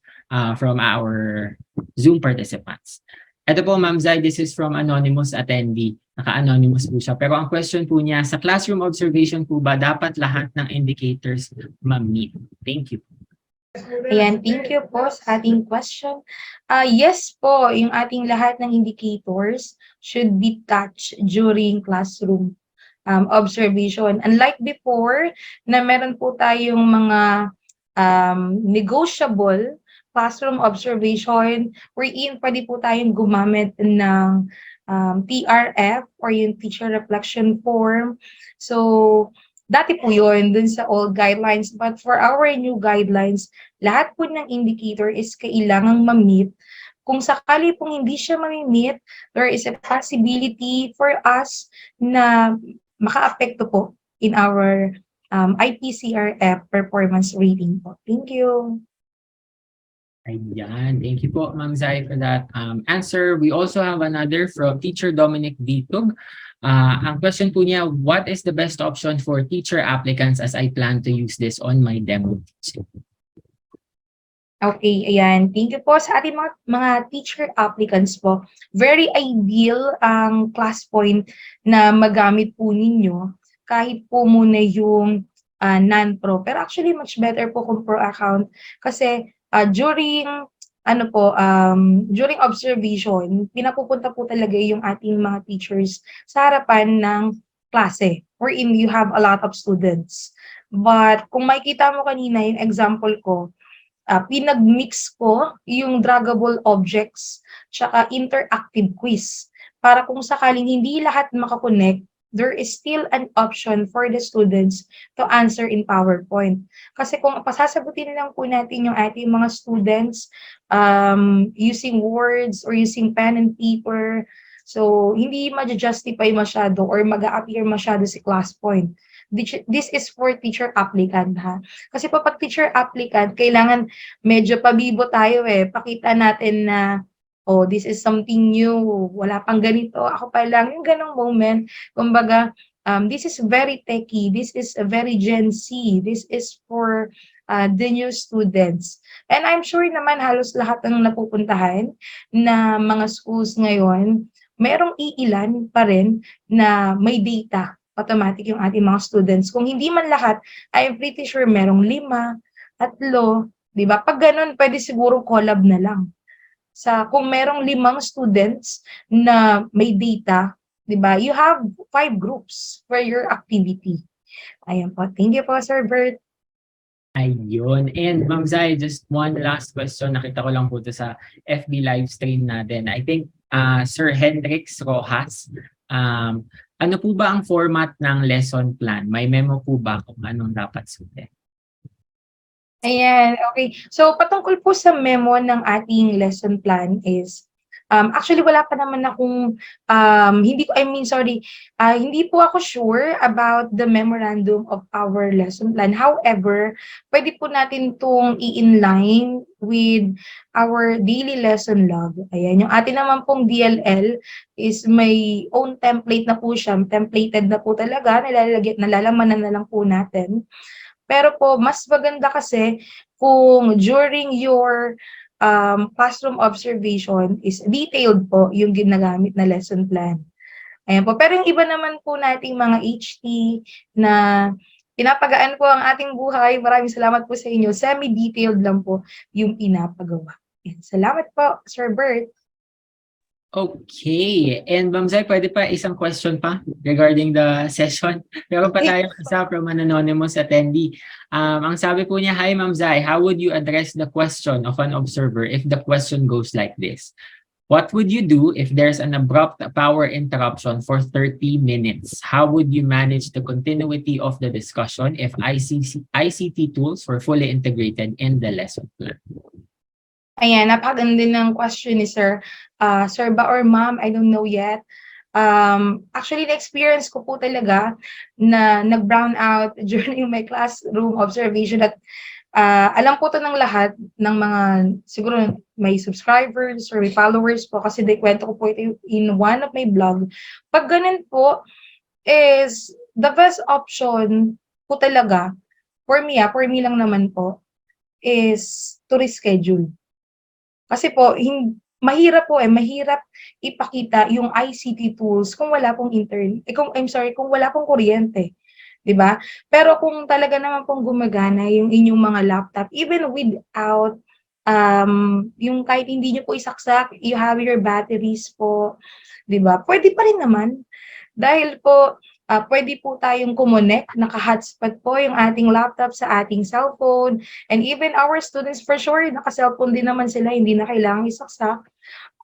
A: from our Zoom participants. Ito po, Ma'am Zai, this is from anonymous attendee. Naka-anonymous po siya. Pero ang question po niya, sa classroom observation po ba dapat lahat ng indicators ma-meet? Thank you.
B: Ayan, thank you po sa ating question. Yes po, yung ating lahat ng indicators should be touched during classroom observation. Unlike before, na meron po tayong mga negotiable classroom observation wherein pwede po tayong gumamit ng TRF or yung teacher reflection form. So, dati po yun dun sa old guidelines. But for our new guidelines, lahat po ng indicator is kailangang ma-meet. Kung sakali pong hindi siya ma-meet, there is a possibility for us na maka-apekto po in our IPCRF performance rating po. Thank you.
A: Ayan. Thank you po, Ma'am Zai, for that answer. We also have another from Teacher Dominic Ditug. Ang question po niya, what is the best option for teacher applicants as I plan to use this on my demo teaching?
B: Okay, ayan. Thank you po sa ating mga teacher applicants po. Very ideal ang class point na magamit po ninyo kahit po muna yung non-pro. Pero actually, much better po kung pro account kasi during during observation, pinapupunta po talaga yung ating mga teachers sa harapan ng klase wherein you have a lot of students. But kung makikita mo kanina yung example ko, pinag-mix ko yung draggable objects tsaka interactive quiz para kung sakaling hindi lahat makakonect, there is still an option for the students to answer in PowerPoint. Kasi kung pasasagutin lang po natin yung ating mga students using words or using pen and paper, so hindi ma-justify masyado or mag-a-appear masyado si class point. This is for teacher applicant ha. Kasi pag teacher applicant, kailangan medyo pabibo tayo Pakita natin na oh, this is something new, wala pang ganito, ako pa lang, yung ganong moment. Kumbaga, this is very techy, this is a very Gen Z, this is for the new students. And I'm sure naman halos lahat ng napupuntahan na mga schools ngayon, merong iilan pa rin na may data, automatic yung ating mga students. Kung hindi man lahat, I'm pretty sure merong 5, 3, di ba? Pag ganun, pwede siguro collab na lang. Kung merong 5 students na may data, di ba? You have 5 groups for your activity. Ayan po. Thank you po, Sir Bert.
A: Ayun. And Ma'am Zai, just one last question. Nakita ko lang po ito sa FB live stream natin. I think Sir Hendrix Rojas, ano po ba ang format ng lesson plan? May memo po ba kung anong dapat sundin?
B: Ayan, okay. So, patungkol po sa memo ng ating lesson plan is, actually wala pa naman akong, hindi po ako sure about the memorandum of our lesson plan. However, pwede po natin itong i-inline with our daily lesson log. Ayan, yung atin naman pong DLL is may own template na po siya, templated na po talaga, nalalamanan na lang po natin. Pero po, mas maganda kasi kung during your classroom observation is detailed po yung ginagamit na lesson plan. Ayan po. Pero yung iba naman po nating mga HT na pinapagaan po ang ating buhay, maraming salamat po sa inyo. Semi-detailed lang po yung pinapagawa. Ayan. Salamat po, Sir Bert.
A: Okay. And Ma'am Zai, pwede pa isang question pa regarding the session? Meron pa tayo isa from an anonymous attendee. Ang sabi po niya, hi Ma'am Zai, how would you address the question of an observer if the question goes like this? What would you do if there's an abrupt power interruption for 30 minutes? How would you manage the continuity of the discussion if ICT tools were fully integrated in the lesson plan?
B: Ayan, napakaganda din ng question ni sir. Sir ba or ma'am, I don't know yet. Actually, na-experience ko po talaga na nag-brown out during my classroom observation at alam po 'to ng lahat ng mga siguro may subscribers or may followers po kasi kwento ko po ito in one of my blog. 'Pag gano'n po is the best option po talaga for me lang naman po is to reschedule. Kasi po mahirap po, mahirap ipakita yung ICT tools kung wala pong kung wala pong kuryente, 'di ba? Pero kung talaga naman pong gumagana yung inyong mga laptop even without, yung kahit hindi niyo po isaksak, you have your batteries po, 'di ba? Puwede pa rin naman. Dahil po, puwede po tayong kumonek, naka-hotspot po yung ating laptop sa ating cellphone, and even our students for sure naka-cellphone din naman sila, hindi na kailangang isaksak.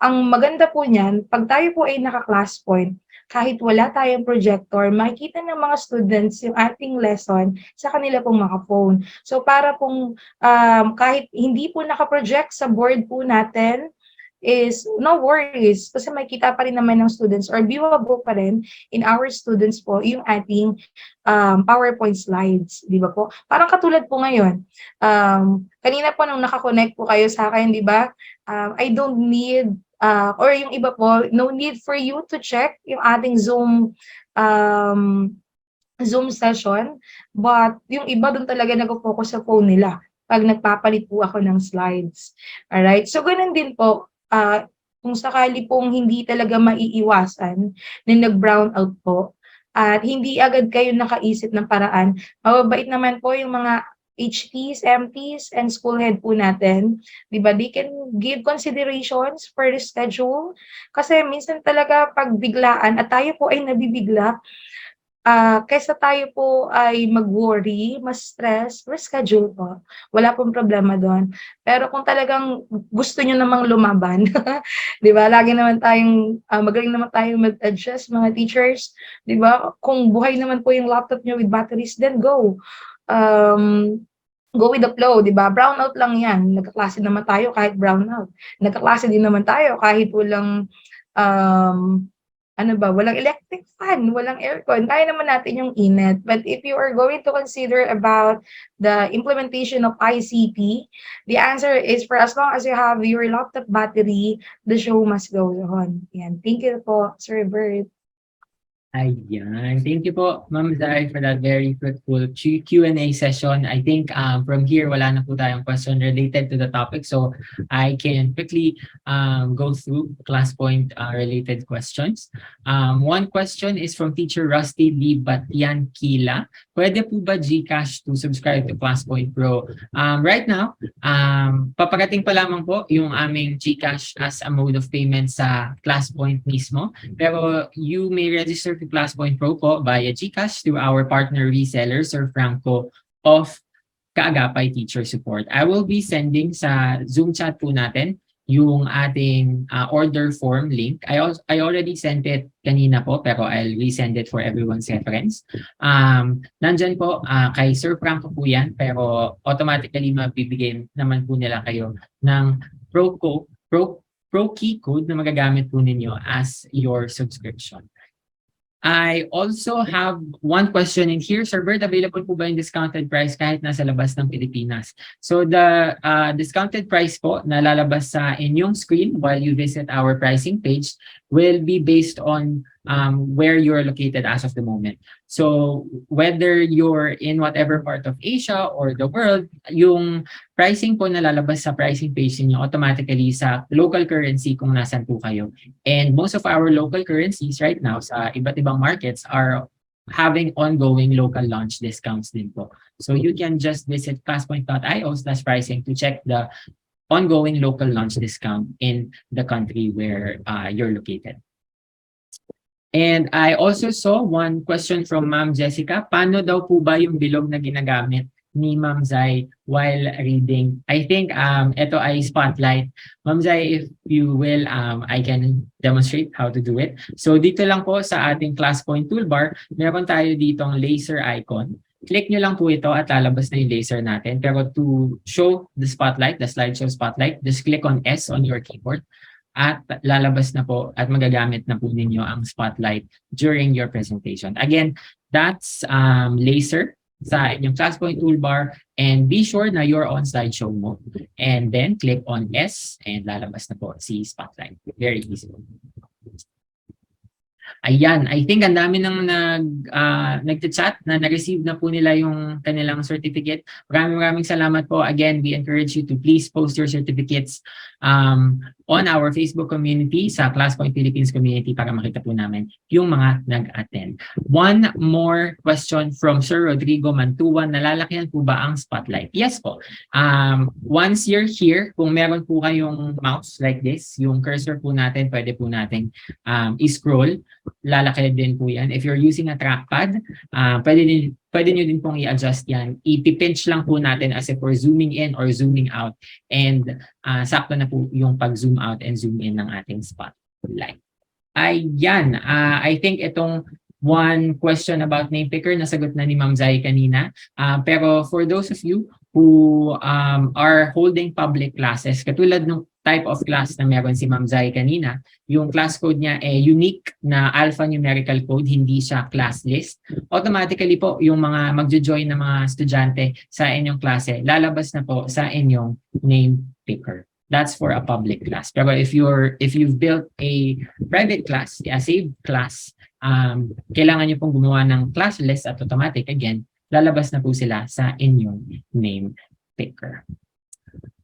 B: Ang maganda po niyan, 'pag tayo po ay naka-class point, kahit wala tayong projector, makikita ng mga students yung ating lesson sa kanila pong mga phone. So para pong, kahit hindi po naka-project sa board po natin, is no worries kasi makikita pa rin naman ng students or viewable pa rin in our students po yung ating PowerPoint slides, di ba po? Parang katulad po ngayon, kanina po nung nakakonect po kayo sa akin, di ba? I don't need, or yung iba po, no need for you to check yung ating um, Zoom session, but yung iba dun talaga nagfo-focus sa phone nila 'pag nagpapalit po ako ng slides. Alright, so ganun din po, kung sakali pong hindi talaga maiiwasan na nag-brown out po at hindi agad kayo nakaisip ng paraan, mababait naman po yung mga HTs, MTs, and school head po natin, 'di ba? They can give considerations for the schedule kasi minsan talaga 'pag biglaan at tayo po ay nabibigla, kaysa tayo po ay mag-worry, ma-stress, reschedule po. Wala pong problema do'n. Pero kung talagang gusto niyo namang lumaban, 'di ba, lagi naman tayong, magaling naman tayong mag-adjust mga teachers, 'di ba? Kung buhay naman po yung laptop niyo with batteries, then go. Go with the flow, 'di ba? Brownout lang 'yan, nagkaklase naman tayo kahit brownout. Nagkaklase din naman tayo kahit walang, um ano ba, walang electric fan, walang aircon, kaya naman natin yung init. But if you are going to consider about the implementation of ICT, the answer is for as long as you have your laptop battery, the show must go on. Yan. Thank you po, Sir Bert.
A: Ayan. Thank you po, Ma'am Zai, for that very fruitful Q&A session. I think from here, wala na po tayong question related to the topic. So I can quickly go through class point related questions. One question is from Teacher Rusty Lee Batian Kila. Pwede po ba GCash to subscribe to Class Point Pro? Right now, paparating pa lamang po yung aming GCash as a mode of payment sa Class Point mismo. Pero you may register to Class Point Pro po via GCash through our partner reseller, Sir Franco of Kaagapay Teacher Support. I will be sending sa Zoom chat po natin yung ating order form link. I already sent it kanina po, pero I'll resend it for everyone's reference. Nandyan po kay Sir Franco po yan, pero automatically mabibigay naman po nila kayo ng Pro key code na magagamit po ninyo as your subscription. I also have one question in here. Sir Bert, available po ba yung discounted price kahit nasa labas ng Pilipinas? So the discounted price po na lalabas sa inyong screen while you visit our pricing page will be based on where you're located as of the moment. So whether you're in whatever part of Asia or the world, yung pricing po na lalabas sa pricing page niyo automatically sa local currency kung nasan po kayo. And most of our local currencies right now sa iba't ibang markets are having ongoing local launch discounts din po. So you can just visit classpoint.io/pricing to check the ongoing local launch discount in the country where you're located. And I also saw one question from Ma'am Jessica. Paano daw po ba yung bilog na ginagamit ni Ma'am Zai while reading. I think ito ay spotlight. Ma'am Zai, if you will, I can demonstrate how to do it. So dito lang po sa ating class point toolbar, meron tayo ditong laser icon. Click nyo lang po ito at lalabas na yung laser natin. Pero to show the spotlight, the slideshow spotlight, just click on S on your keyboard at lalabas na po at magagamit na po ninyo ang spotlight during your presentation. Again, that's laser sa inyong class point toolbar, and be sure na you're on slideshow mode. And then click on S and lalabas na po si spotlight. Very easy. Ayan, I think ang dami nang nag-chat na na-receive na po nila yung kanilang certificate. Maraming salamat po. Again, we encourage you to please post your certificates on our Facebook community, sa ClassPoint Philippines community, para makita po namin yung mga nag-attend. One more question from Sir Rodrigo Mantuan. Nalalakihan po ba ang spotlight? Yes po. Once you're here, kung meron po kayong mouse like this, yung cursor po natin, pwede po natin i-scroll. Lalaki din po yan. If you're using a trackpad, pwede nyo din pong i-adjust yan. I-pinch lang po natin as if we're zooming in or zooming out. And sakto na po yung pag-zoom out and zoom in ng ating spotlight. Ayan. I think itong one question about name picker, nasagot na ni Ma'am Zai kanina. Pero for those of you who are holding public classes, katulad ng type of class na meron si Ma'am Zai kanina, yung class code niya ay unique na alphanumerical code, hindi siya class list. Automatically po, yung mga magjo-join na mga estudyante sa inyong klase, lalabas na po sa inyong name picker. That's for a public class. Pero if you've built a private class, a saved class, kailangan niyo pong gumawa ng class list at automatic, again, lalabas na po sila sa inyong name picker.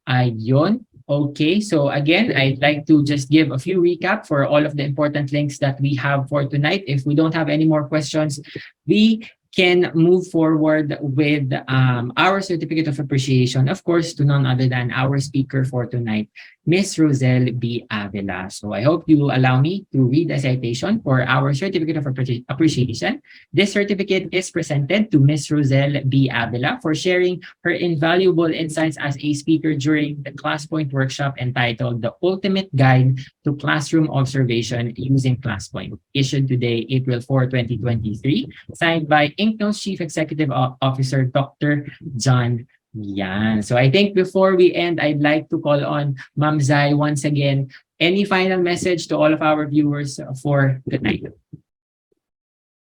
A: Ayun. Okay, so again, I'd like to just give a few recap for all of the important links that we have for tonight. If we don't have any more questions, we can move forward with our certificate of appreciation, of course, to none other than our speaker for tonight, Miss Rosel B. Avila. So I hope you will allow me to read the citation for our certificate of appreciation. This certificate is presented to Miss Rosel B. Avila for sharing her invaluable insights as a speaker during the ClassPoint workshop entitled The Ultimate Guide to Classroom Observation Using ClassPoint, issued today, April 4, 2023, signed by INCNO's Chief Executive Officer, Dr. John Yan. So I think before we end, I'd like to call on Ma'am Zai once again. Any final message to all of our viewers for tonight?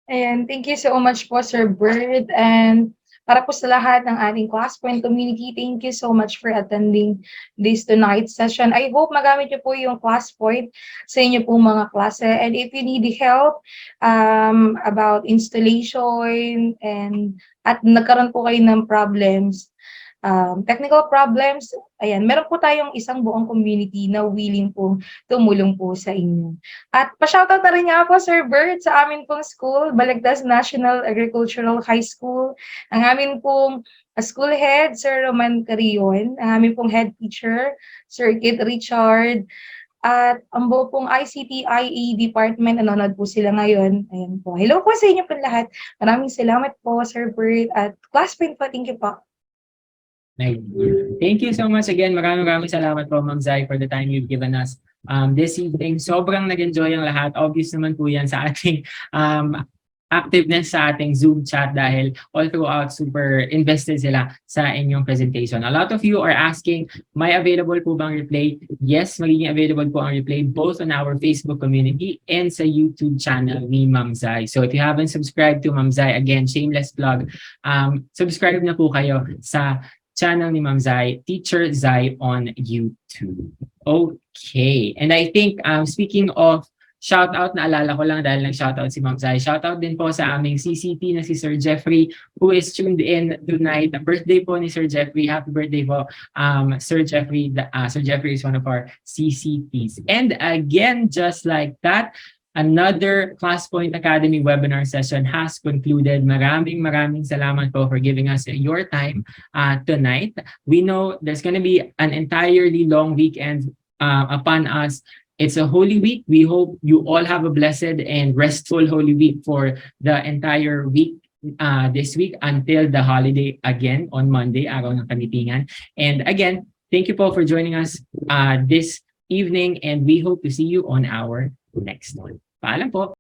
B: And thank you so much po, Sir Bird. And para po sa lahat ng ating ClassPoint community, thank you so much for attending this tonight's session. I hope magamit niyo po yung ClassPoint sa inyo pong mga klase. And if you need help about installation at nagkaroon po kayo ng problems, technical problems, ayan, meron po tayong isang buong community na willing po tumulong po sa inyo. At pa-shoutout na rin nga po, Sir Bert, sa amin pong school, Balagtas National Agricultural High School. Ang amin pong school head, Sir Roman Carion. Ang amin pong head teacher, Sir Kit Richard. At ang buo pong ICT IE department, nanonood po sila ngayon. Ayan po. Hello po sa inyo po lahat. Maraming salamat po, Sir Bert. At classmate po, thank you po.
A: Thank you so much again. Maraming salamat po, Ma'am Zai, for the time you've given us this evening. Sobrang nag-enjoy ang lahat. Obvious naman po yan sa ating activeness sa ating Zoom chat dahil all throughout super invested sila sa inyong presentation. A lot of you are asking, may available po bang replay? Yes, magiging available po ang replay both on our Facebook community and sa YouTube channel ni Ma'am Zai. So if you haven't subscribed to Ma'am Zai, again, shameless plug, subscribe na po kayo sa channel ni Ma'am Zai, Teacher Zai on YouTube. Okay. And I think, speaking of shoutout, naalala ko lang dahil nag-shoutout si Ma'am Zai. Shoutout din po sa aming CCT na si Sir Jeffrey, who is tuned in tonight. The birthday po ni Sir Jeffrey. Happy birthday po, Sir Jeffrey. Sir Jeffrey is one of our CCTs. And again, just like that, another ClassPoint Academy webinar session has concluded. Maraming salamat po for giving us your time tonight. We know there's going to be an entirely long weekend upon us. It's a Holy Week. We hope you all have a blessed and restful Holy Week for the entire week this week until the holiday again on Monday, araw ng Kamitingan. And again, thank you po for joining us this evening, and we hope to see you on our next one. Paalam po!